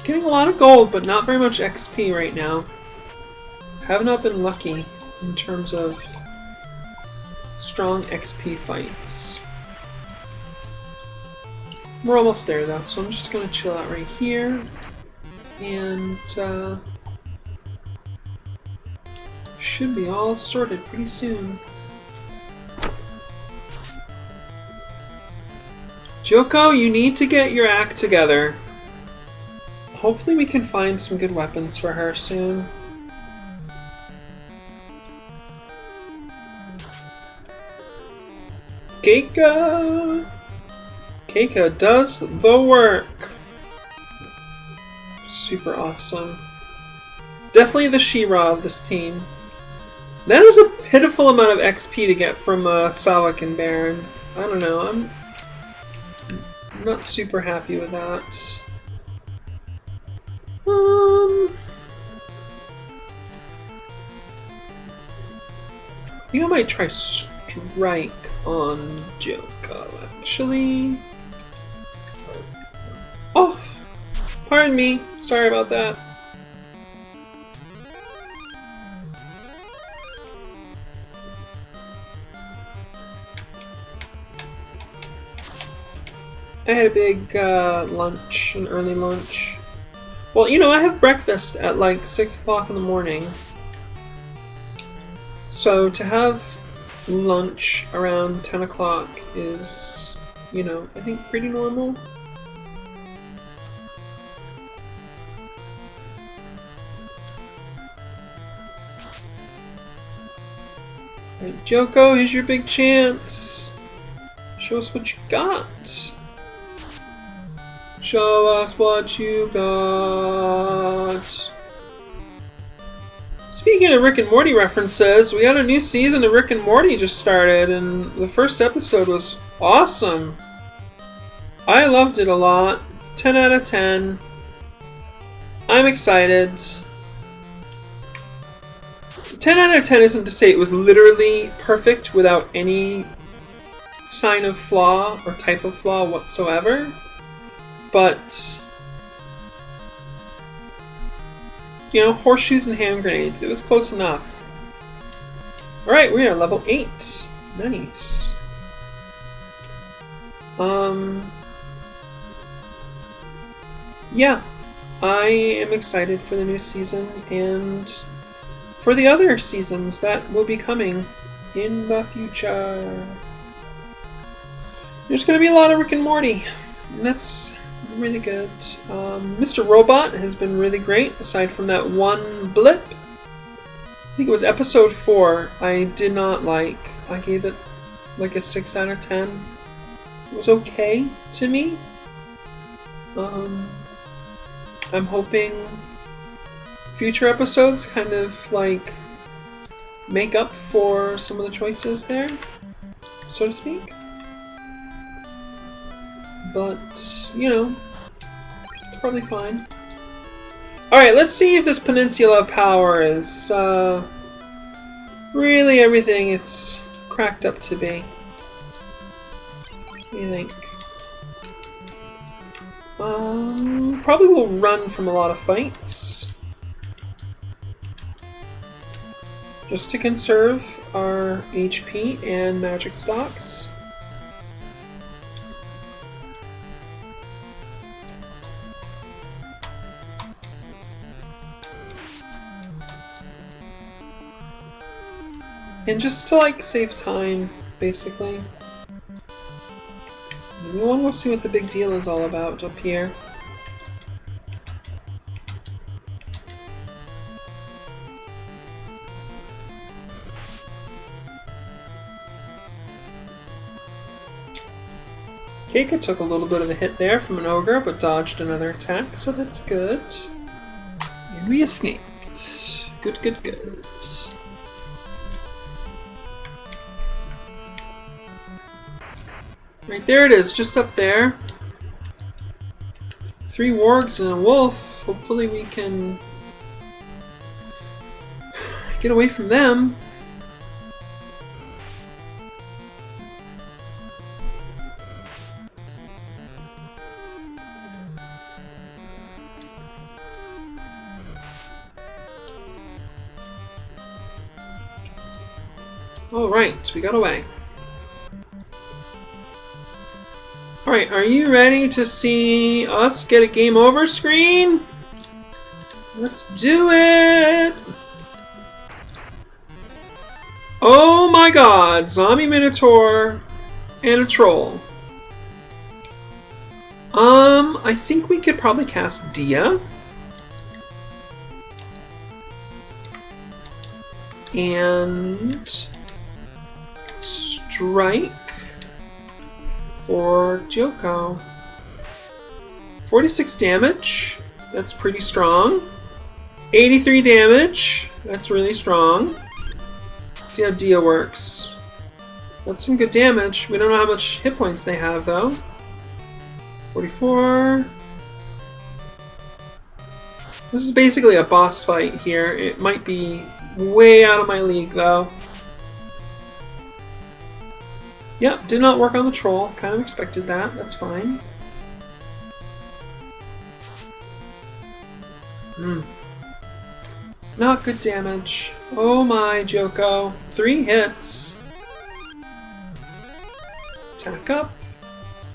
Getting a lot of gold, but not very much XP right now. Have not been lucky in terms of strong XP fights. We're almost there though, so I'm just gonna chill out right here. And should be all sorted pretty soon. Joko, you need to get your act together. Hopefully we can find some good weapons for her soon. Keika! Keika does the work! Super awesome. Definitely the She-Ra of this team. That is a pitiful amount of XP to get from Sawak and Baron. I don't know, I'm not super happy with that. I think I might try Strike on Joko, actually. Oh! Pardon me. Sorry about that. I had a big lunch, an early lunch. Well, you know, I have breakfast at like 6 o'clock in the morning. So to have lunch around 10 o'clock is, you know, I think pretty normal. Right, Joko, here's your big chance. Show us what you got. Show us what you got. Speaking of Rick and Morty references, we got a new season of Rick and Morty just started, and the first episode was awesome. I loved it a lot. 10 out of 10. I'm excited. 10 out of 10 isn't to say it was literally perfect without any sign of flaw or type of flaw whatsoever. But, you know, horseshoes and hand grenades. It was close enough. Alright, we are level 8. Nice. Yeah, I am excited for the new season and for the other seasons that will be coming in the future. There's going to be a lot of Rick and Morty, and that's really good. Mr. Robot has been really great, aside from that one blip. I think it was episode 4 I did not like. I gave it like a 6 out of 10. It was okay to me. I'm hoping future episodes kind of like make up for some of the choices there, so to speak. But, you know, it's probably fine. Alright, let's see if this Peninsula of Power is really everything it's cracked up to be. What do you think? Probably will run from a lot of fights. Just to conserve our HP and magic stocks. And just to like save time, basically. We want to see what the big deal is all about up here. Keika took a little bit of a hit there from an ogre, but dodged another attack, so that's good. And we escaped. Good, good, good. Right there it is, just up there. 3 wargs and a wolf. Hopefully we can get away from them. Alright, we got away. Alright, are you ready to see us get a game over screen? Let's do it! Oh my god, zombie minotaur and a troll. I think we could probably cast Dia. And strike for Joko. 46 damage. That's pretty strong. 83 damage. That's really strong. See how Dia works. That's some good damage. We don't know how much hit points they have though. 44. This is basically a boss fight here. It might be way out of my league though. Yep, did not work on the troll. Kind of expected that. That's fine. Not good damage. Oh my, Joko. 3 hits. Attack up.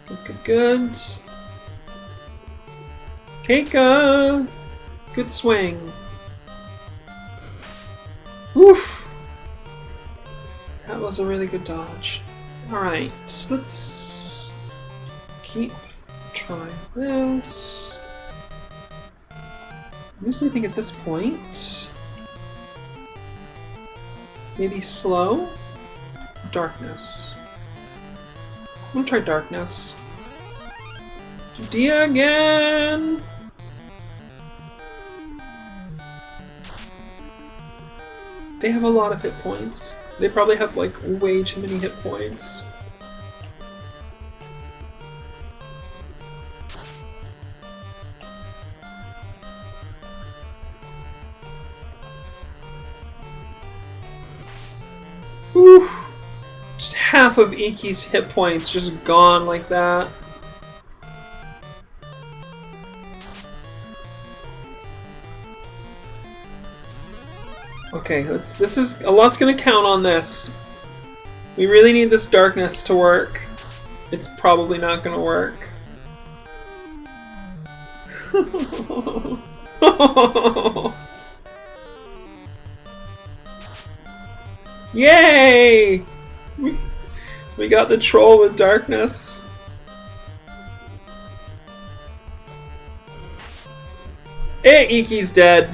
Good, good, good. Keika! Good swing. Woof! That was a really good dodge. Alright, let's keep trying this. I usually think at this point, maybe slow? Darkness. I'm gonna try darkness. Dia again! They have a lot of hit points. They probably have like way too many hit points. Whew. Just half of Iki's hit points just gone like that. Okay, this is a lot's gonna count on this. We really need this darkness to work. It's probably not gonna work. Yay! We got the troll with darkness. Hey, Iki's dead.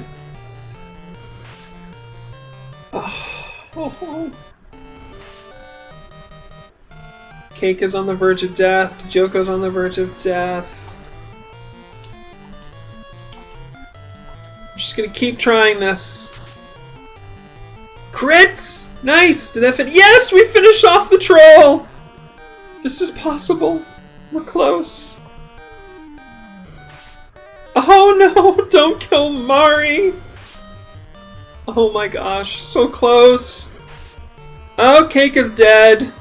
Oh. Cake is on the verge of death. Joko's on the verge of death. I'm just gonna keep trying this. Crits! Nice! Did that fit? Yes! We finished off the troll! This is possible. We're close. Oh no! Don't kill Mari! Oh my gosh, so close. Oh, Cake is dead.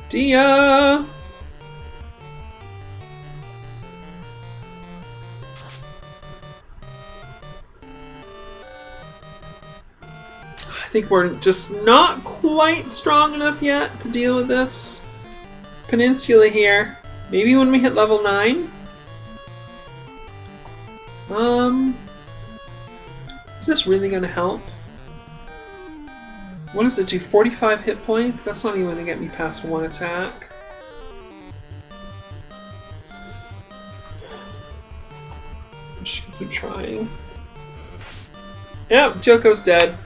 Dia! I think we're just not quite strong enough yet to deal with this peninsula here. Maybe when we hit level 9? Is this really gonna help? What does it do? 45 hit points? That's not even gonna get me past one attack. I'm just gonna keep trying. Yep, Joko's dead.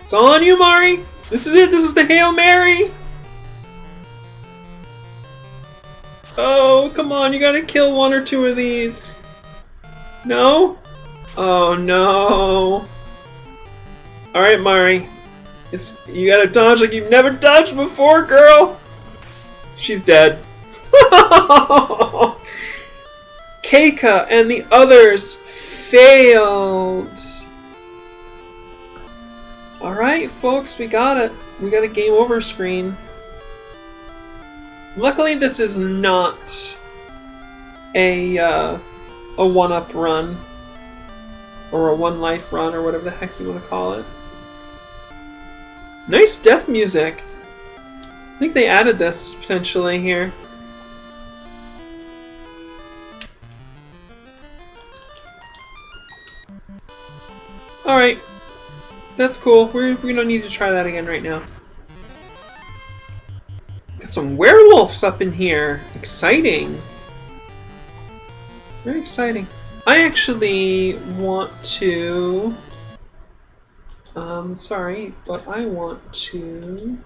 It's all on you, Mari! This is it! This is the Hail Mary! Oh, come on, you gotta kill one or two of these. No? Oh no. Alright, Mari. You gotta dodge like you've never dodged before, girl! She's dead. Keika and the others failed. Alright, folks, we got it. We got a game over screen. Luckily, this is not a one-up run. Or a one-life run, or whatever the heck you want to call it. Nice death music. I think they added this, potentially, here. Alright. That's cool. We don't need to try that again right now. Got some werewolves up in here. Exciting. Very exciting. I actually want to... sorry, but I want to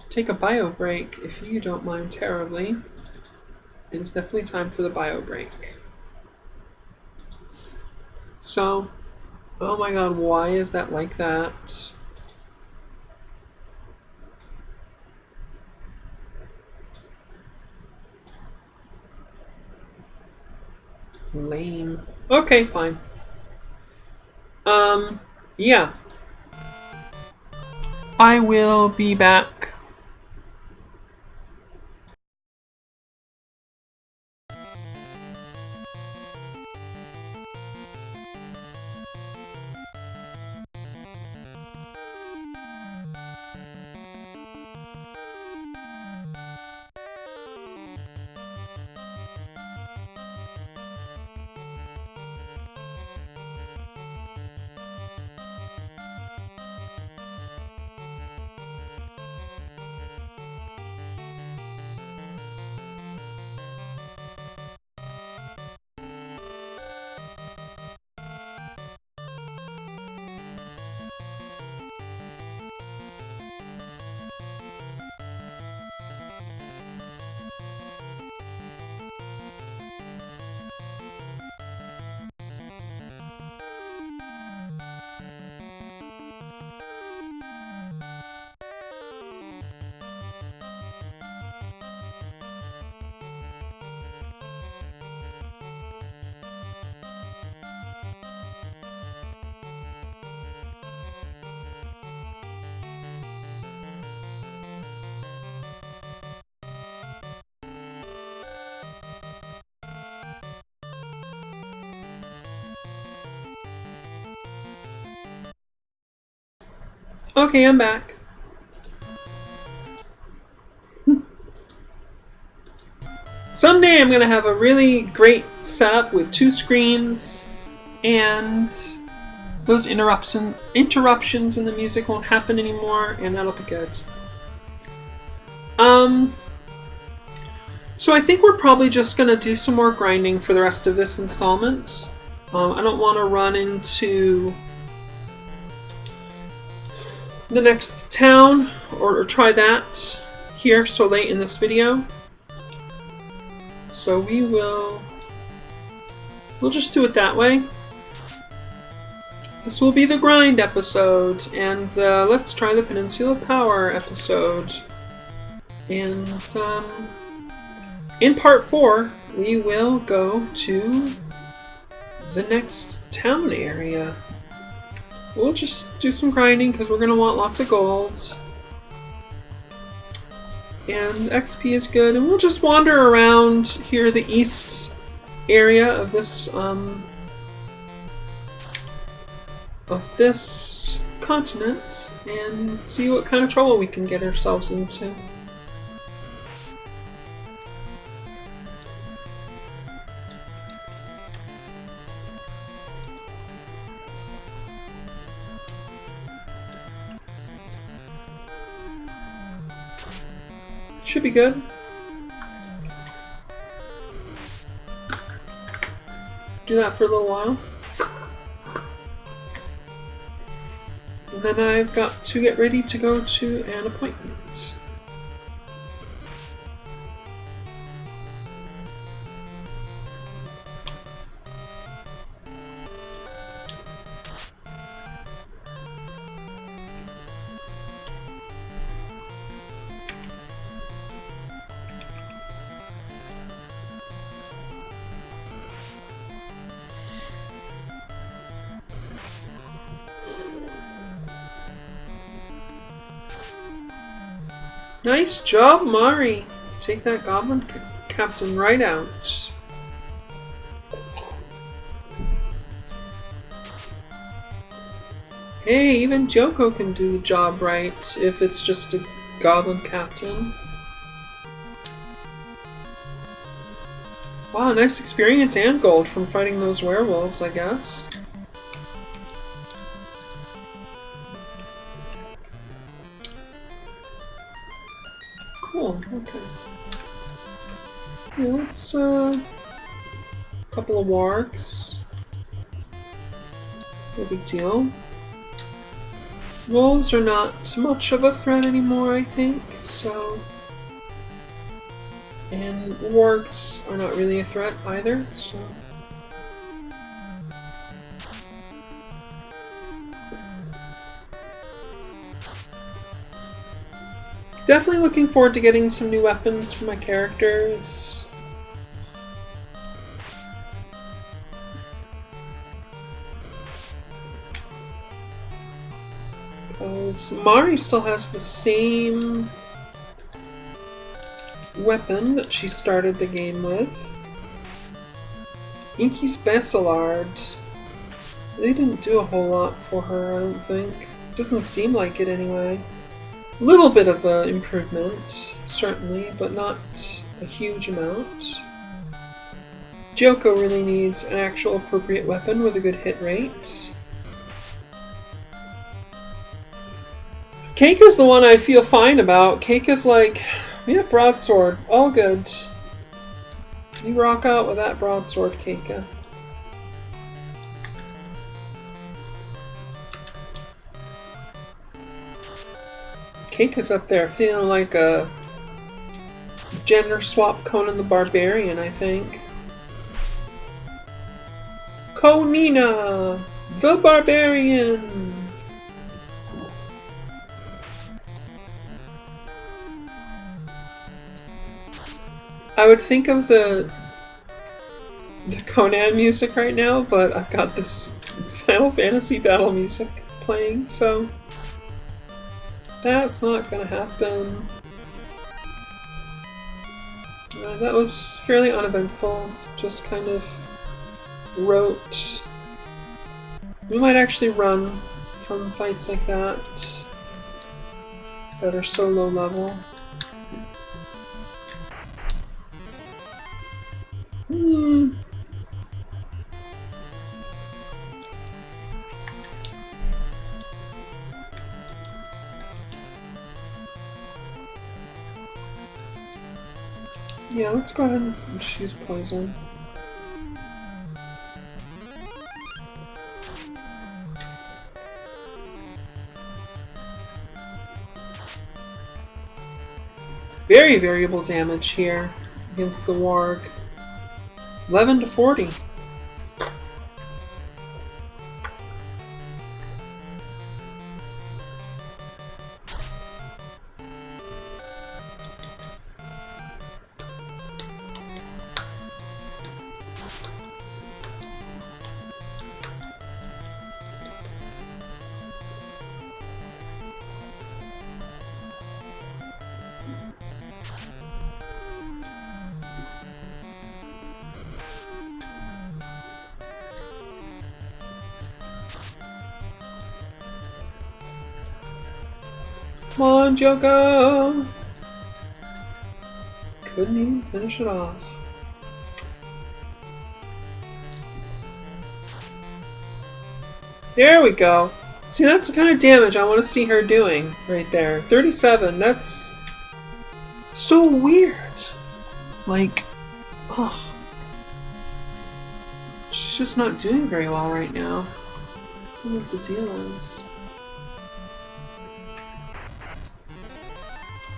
take a bio break, if you don't mind terribly. It's definitely time for the bio break. So, oh my god, why is that like that? Lame. Okay, fine. Yeah. I will be back. Okay, I'm back. Someday I'm going to have a really great setup with 2 screens, and those interruptions in the music won't happen anymore, and that'll be good. So I think we're probably just going to do some more grinding for the rest of this installment. I don't want to run into the next town or try that here so late in this video. So we'll just do it that way. This will be the grind episode and the Let's Try the Peninsula Power episode. And in part 4, we will go to the next town area. We'll just do some grinding because we're going to want lots of gold. And XP is good. And we'll just wander around here, the east area of this continent, and see what kind of trouble we can get ourselves into. Should be good. Do that for a little while. And then I've got to get ready to go to an appointment. Nice job, Mari. Take that goblin captain right out. Hey, even Joko can do the job right if it's just a goblin captain. Wow, nice experience and gold from fighting those werewolves, I guess. Cool, okay. Yeah, let's, couple of wargs. No big deal. Wolves are not much of a threat anymore, I think, so... And wargs are not really a threat either, so... Definitely looking forward to getting some new weapons for my characters. Because Mari still has the same weapon that she started the game with. Inky's Basilard. They didn't do a whole lot for her, I don't think. Doesn't seem like it anyway. Little bit of an improvement, certainly, but not a huge amount. Joko really needs an actual appropriate weapon with a good hit rate. Keika's the one I feel fine about. Keika's like, yeah, broadsword, all good. You rock out with that broadsword, Keika. Keika's up there feeling like a gender swap Conan the Barbarian, I think. Konina, the Barbarian! I would think of the Conan music right now, but I've got this Final Fantasy battle music playing, so... That's not gonna happen. That was fairly uneventful. Just kind of wrote. We might actually run from fights like that. that are so low level. Yeah, let's go ahead and just use poison. Very variable damage here against the warg. 11 to 40. Come on, Joko! Couldn't even finish it off. There we go. See, that's the kind of damage I want to see her doing right there. 37, that's so weird. Like, oh. She's just not doing very well right now. I don't know what the deal is.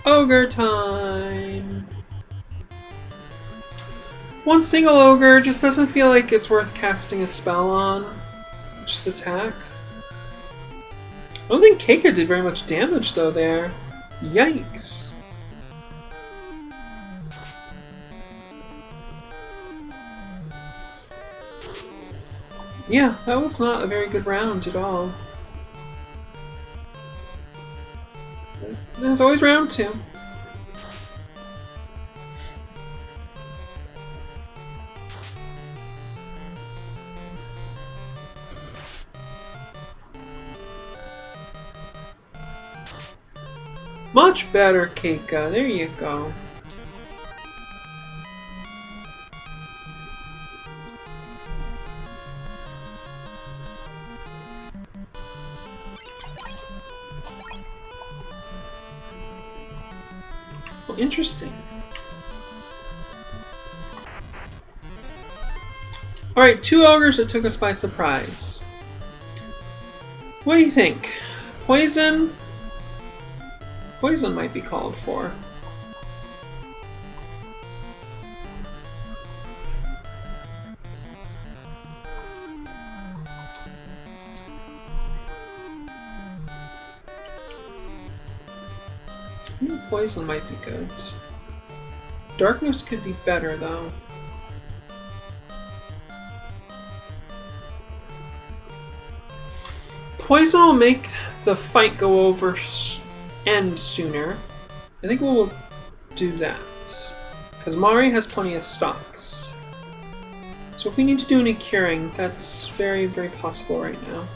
Ogre time! One single ogre just doesn't feel like it's worth casting a spell on. Just attack. I don't think Keika did very much damage though there. Yikes. Yeah, that was not a very good round at all. There's always round 2. Much better, Keika. There you go. Well, interesting. Alright, 2 ogres that took us by surprise. What do you think? Poison? Poison might be called for. Poison might be good. Darkness could be better though. Poison will make the fight go over end sooner. I think we'll do that. Because Mari has plenty of stocks. So if we need to do any curing, that's very, very possible right now.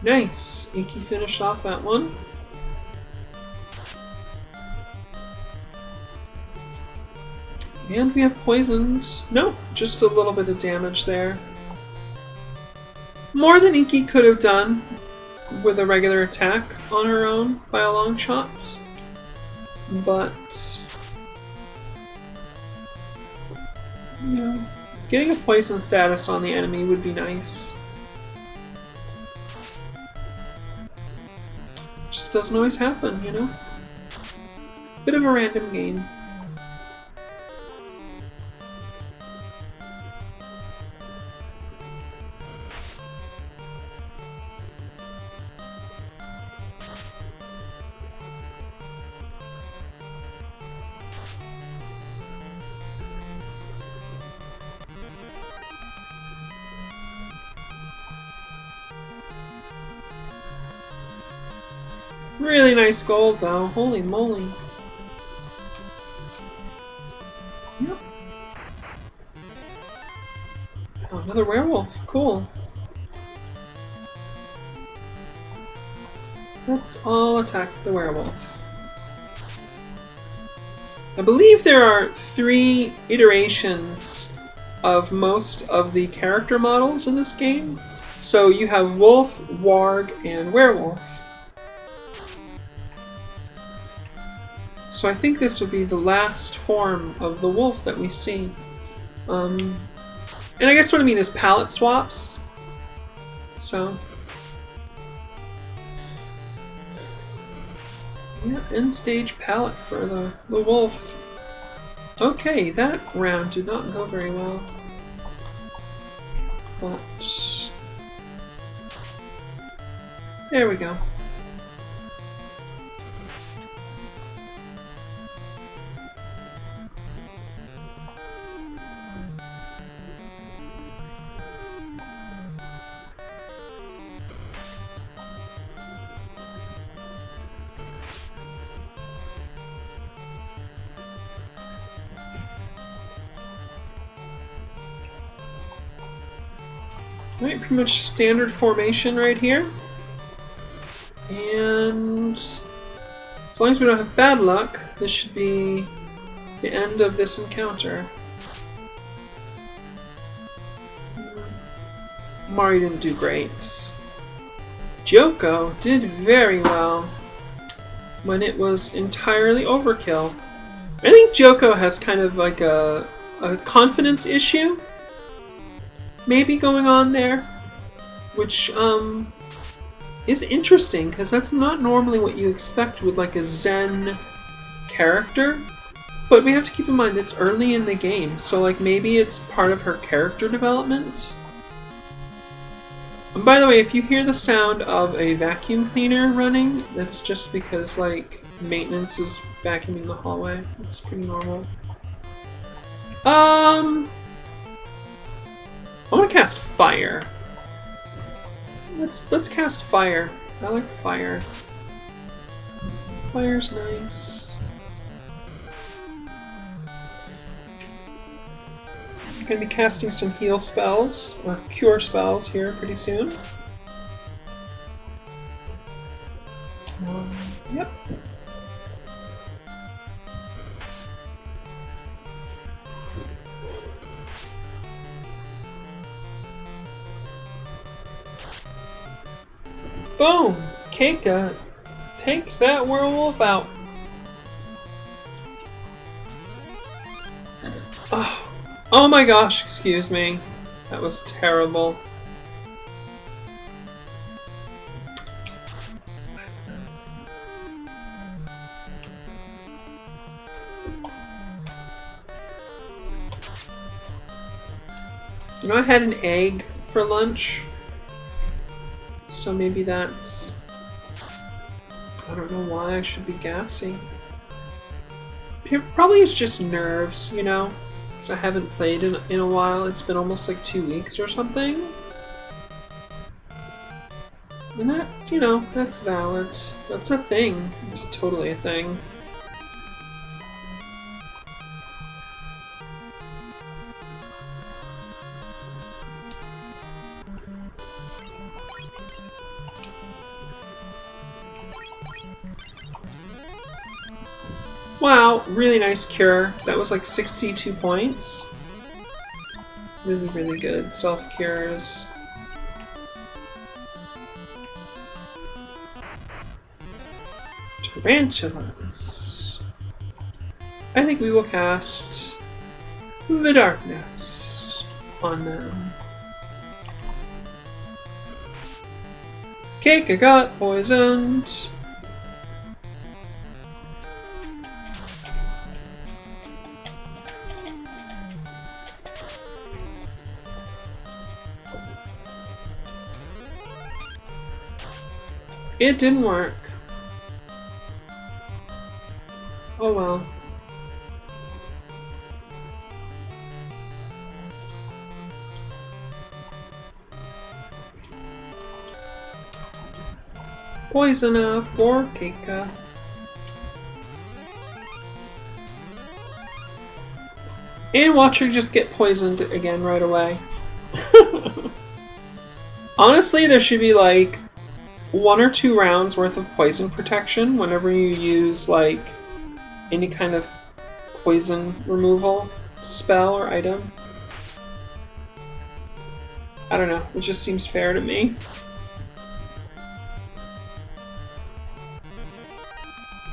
Nice! Iki finished off that one. And we have poisons. No, just a little bit of damage there. More than Iki could have done with a regular attack on her own by a long shot. But, you know, getting a poison status on the enemy would be nice. Just doesn't always happen, you know? Bit of a random game. Really nice gold though. Holy moly. Yep. Oh, another werewolf. Cool. Let's all attack the werewolf. I believe there are 3 iterations of most of the character models in this game. So you have wolf, warg, and werewolf. So I think this would be the last form of the wolf that we see. And I guess what I mean is palette swaps. So yeah, end stage palette for the wolf. Okay, that round did not go very well. But there we go. Alright, pretty much standard formation right here. And as long as we don't have bad luck, this should be the end of this encounter. Mari didn't do great. Joko did very well when it was entirely overkill. I think Joko has kind of like a confidence issue maybe going on there, which is interesting because that's not normally what you expect with like a Zen character. But we have to keep in mind it's early in the game, so like maybe it's part of her character development. And by the way, if you hear the sound of a vacuum cleaner running, that's just because like maintenance is vacuuming the hallway. It's pretty normal. I want to cast fire. Let's cast fire. I like fire. Fire's nice. I'm gonna be casting some heal spells or cure spells here pretty soon. Yep. Boom! Keika takes that werewolf out. Oh my gosh, excuse me. That was terrible. You know, I had an egg for lunch. So maybe that's... I don't know why I should be gassy. Probably it's just nerves, you know? Because I haven't played in a while. It's been almost like 2 weeks or something. And that, you know, that's valid. That's a thing. It's totally a thing. Wow, really nice cure. That was like 62 points. Really, really good self-cures. Tarantulas. I think we will cast the darkness on them. Keika got poisoned. It didn't work. Oh well. Poison for Keika. And watch her just get poisoned again right away. Honestly, there should be like 1 or 2 rounds worth of poison protection whenever you use like any kind of poison removal spell or item. I don't know, it just seems fair to me.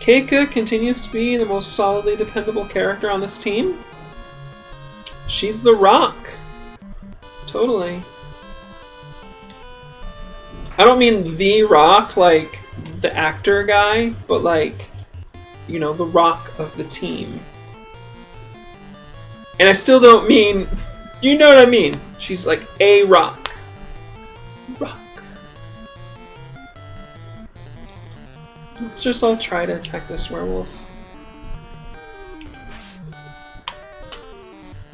Keika continues to be the most solidly dependable character on this team. She's the rock. Totally. I don't mean the rock, like the actor guy, but like, you know, the rock of the team. And I still don't mean, you know what I mean. She's like a rock. Rock. Let's just all try to attack this werewolf.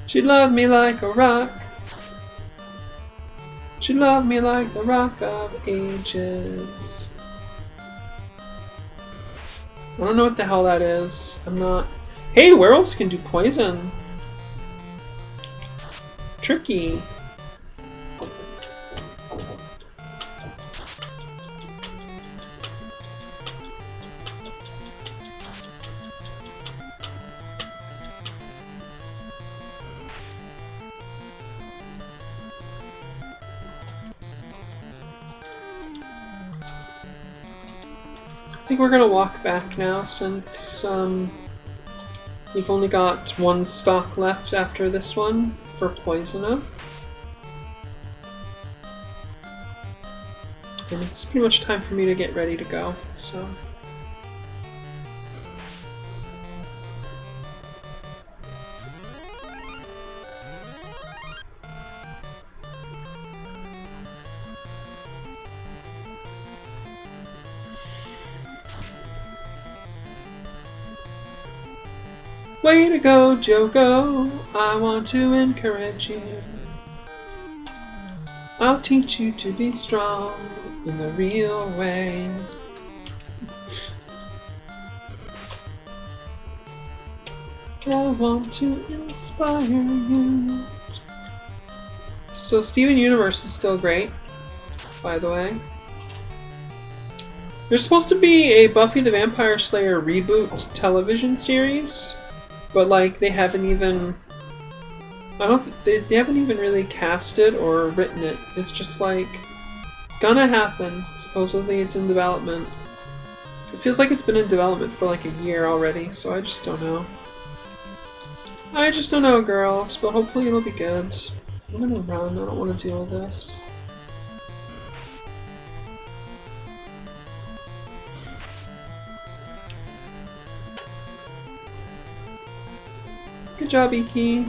She loved me like a rock. She loved me like the rock of ages. I don't know what the hell that is. I'm not... Hey, werewolves can do poison. Tricky. I think we're gonna walk back now since we've only got 1 stock left after this one for Poisona. And it's pretty much time for me to get ready to go, so... Way to go, Joko. I want to encourage you. I'll teach you to be strong in the real way. I want to inspire you. So Steven Universe is still great, by the way. There's supposed to be a Buffy the Vampire Slayer reboot television series. But like they haven't even, they haven't even really cast it or written it. It's just like gonna happen. Supposedly it's in development. It feels like it's been in development for like a year already, so I just don't know. I just don't know, girls, but hopefully it'll be good. I'm gonna run. I don't want to deal with this. Good job, Iki.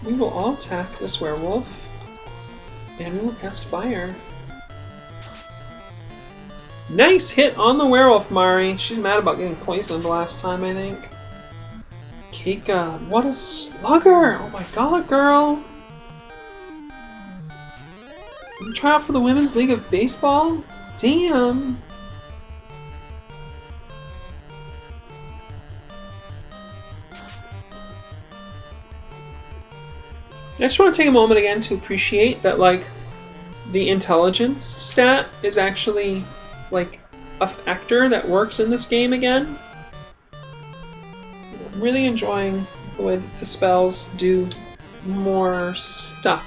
We will all attack this werewolf, and we will cast fire. Nice hit on the werewolf, Mari. She's mad about getting poisoned last time, I think. Keika, what a slugger! Oh my god, girl! You try out for the Women's League of Baseball? Damn! I just want to take a moment again to appreciate that, like, the intelligence stat is actually, like, a factor that works in this game again. I'm really enjoying the way that the spells do more stuff.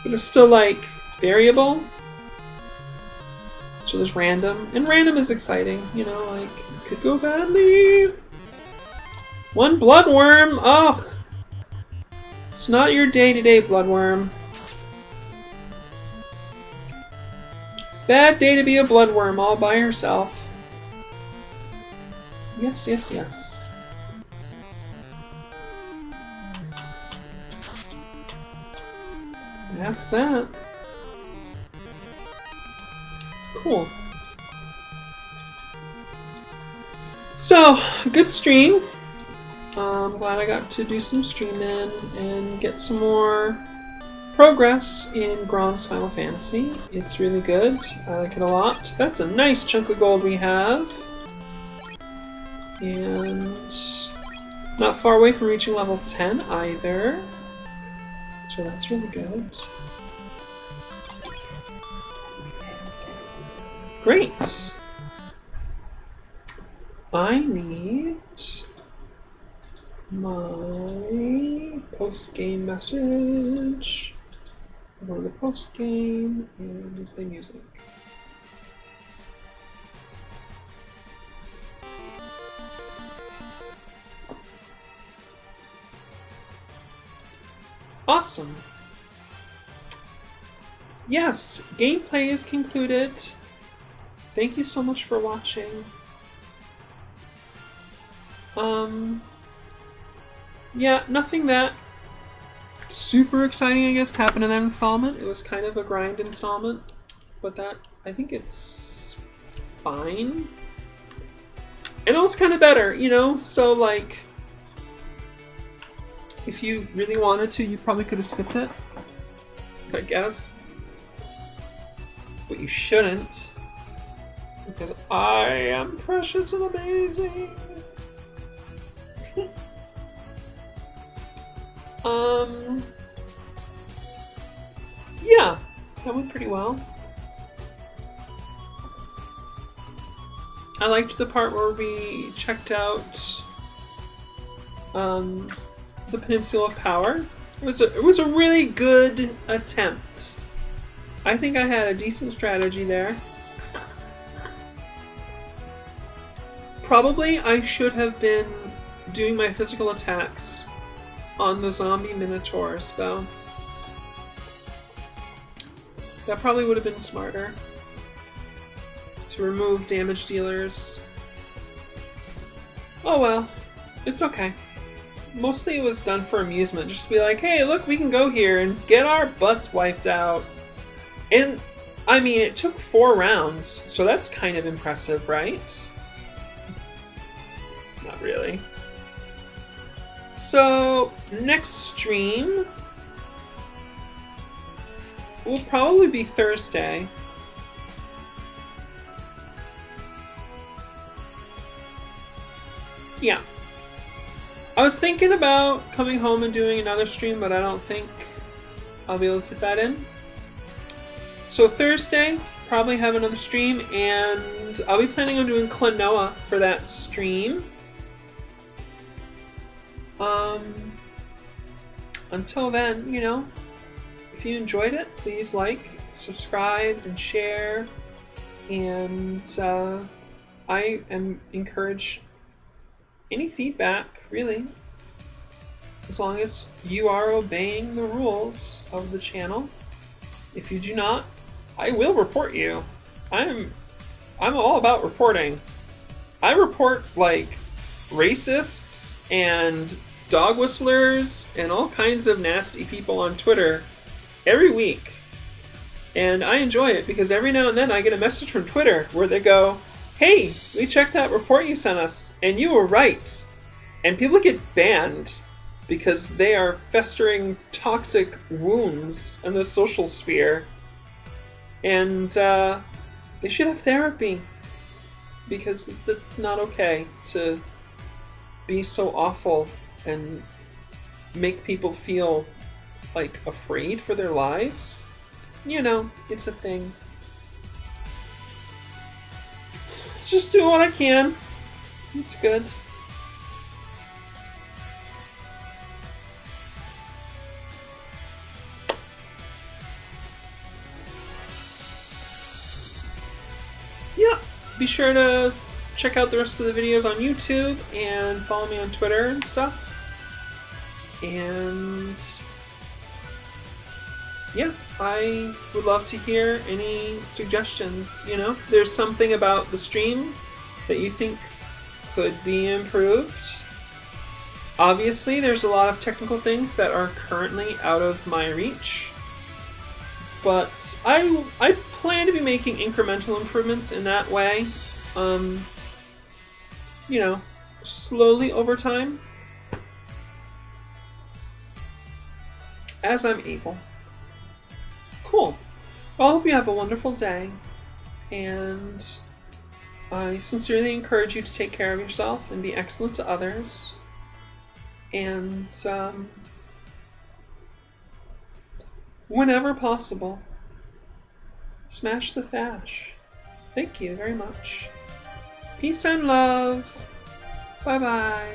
But it's still, like, variable. So there's random. And random is exciting, you know, like, it could go badly. 1 bloodworm! Ugh! It's not your day today, bloodworm. Bad day to be a bloodworm all by yourself. Yes, yes, yes. That's that. Cool. So, good stream. I'm glad I got to do some streaming and get some more progress in Grond's Final Fantasy. It's really good. I like it a lot. That's a nice chunk of gold we have. And not far away from reaching level 10 either. So that's really good. Great. I need my post-game message. Go to the post-game and play music. Awesome. Yes, gameplay is concluded. Thank you so much for watching. Yeah, nothing that super exciting, I guess, happened in that installment. It was kind of a grind installment, but that, I think it's fine. And it was kind of better, you know? So, like, if you really wanted to, you probably could have skipped it, I guess. But you shouldn't, because I am precious and amazing. Yeah, that went pretty well. I liked the part where we checked out the Peninsula of Power. It was a really good attempt. I think I had a decent strategy there. Probably I should have been doing my physical attacks on the zombie minotaurs, though. That probably would have been smarter. To remove damage dealers. Oh well, it's okay. Mostly it was done for amusement, just to be like, hey, look, we can go here and get our butts wiped out. And, I mean, it took 4 rounds, so that's kind of impressive, right? Not really. So, next stream will probably be Thursday. Yeah. I was thinking about coming home and doing another stream, but I don't think I'll be able to fit that in. So Thursday, probably have another stream, and I'll be planning on doing Klonoa for that stream. Until then, you know, if you enjoyed it, please like, subscribe, and share. And I am encourage any feedback, really, as long as you are obeying the rules of the channel. If you do not, I will report you. I'm all about reporting. I report, like, racists and dog whistlers and all kinds of nasty people on Twitter every week. And I enjoy it because every now and then I get a message from Twitter where they go, hey, we checked that report you sent us, and you were right. And people get banned because they are festering toxic wounds in the social sphere. And they should have therapy, because that's not okay to be so awful and make people feel, like, afraid for their lives. You know, it's a thing. Just do what I can. It's good. Yeah, be sure to check out the rest of the videos on YouTube and follow me on Twitter and stuff. And yeah, I would love to hear any suggestions. You know, if there's something about the stream that you think could be improved. Obviously, there's a lot of technical things that are currently out of my reach. But I plan to be making incremental improvements in that way. You know, slowly over time. as I'm able. Cool. Well, I hope you have a wonderful day, and I sincerely encourage you to take care of yourself and be excellent to others. And whenever possible, smash the fash. Thank you very much. Peace and love. Bye bye.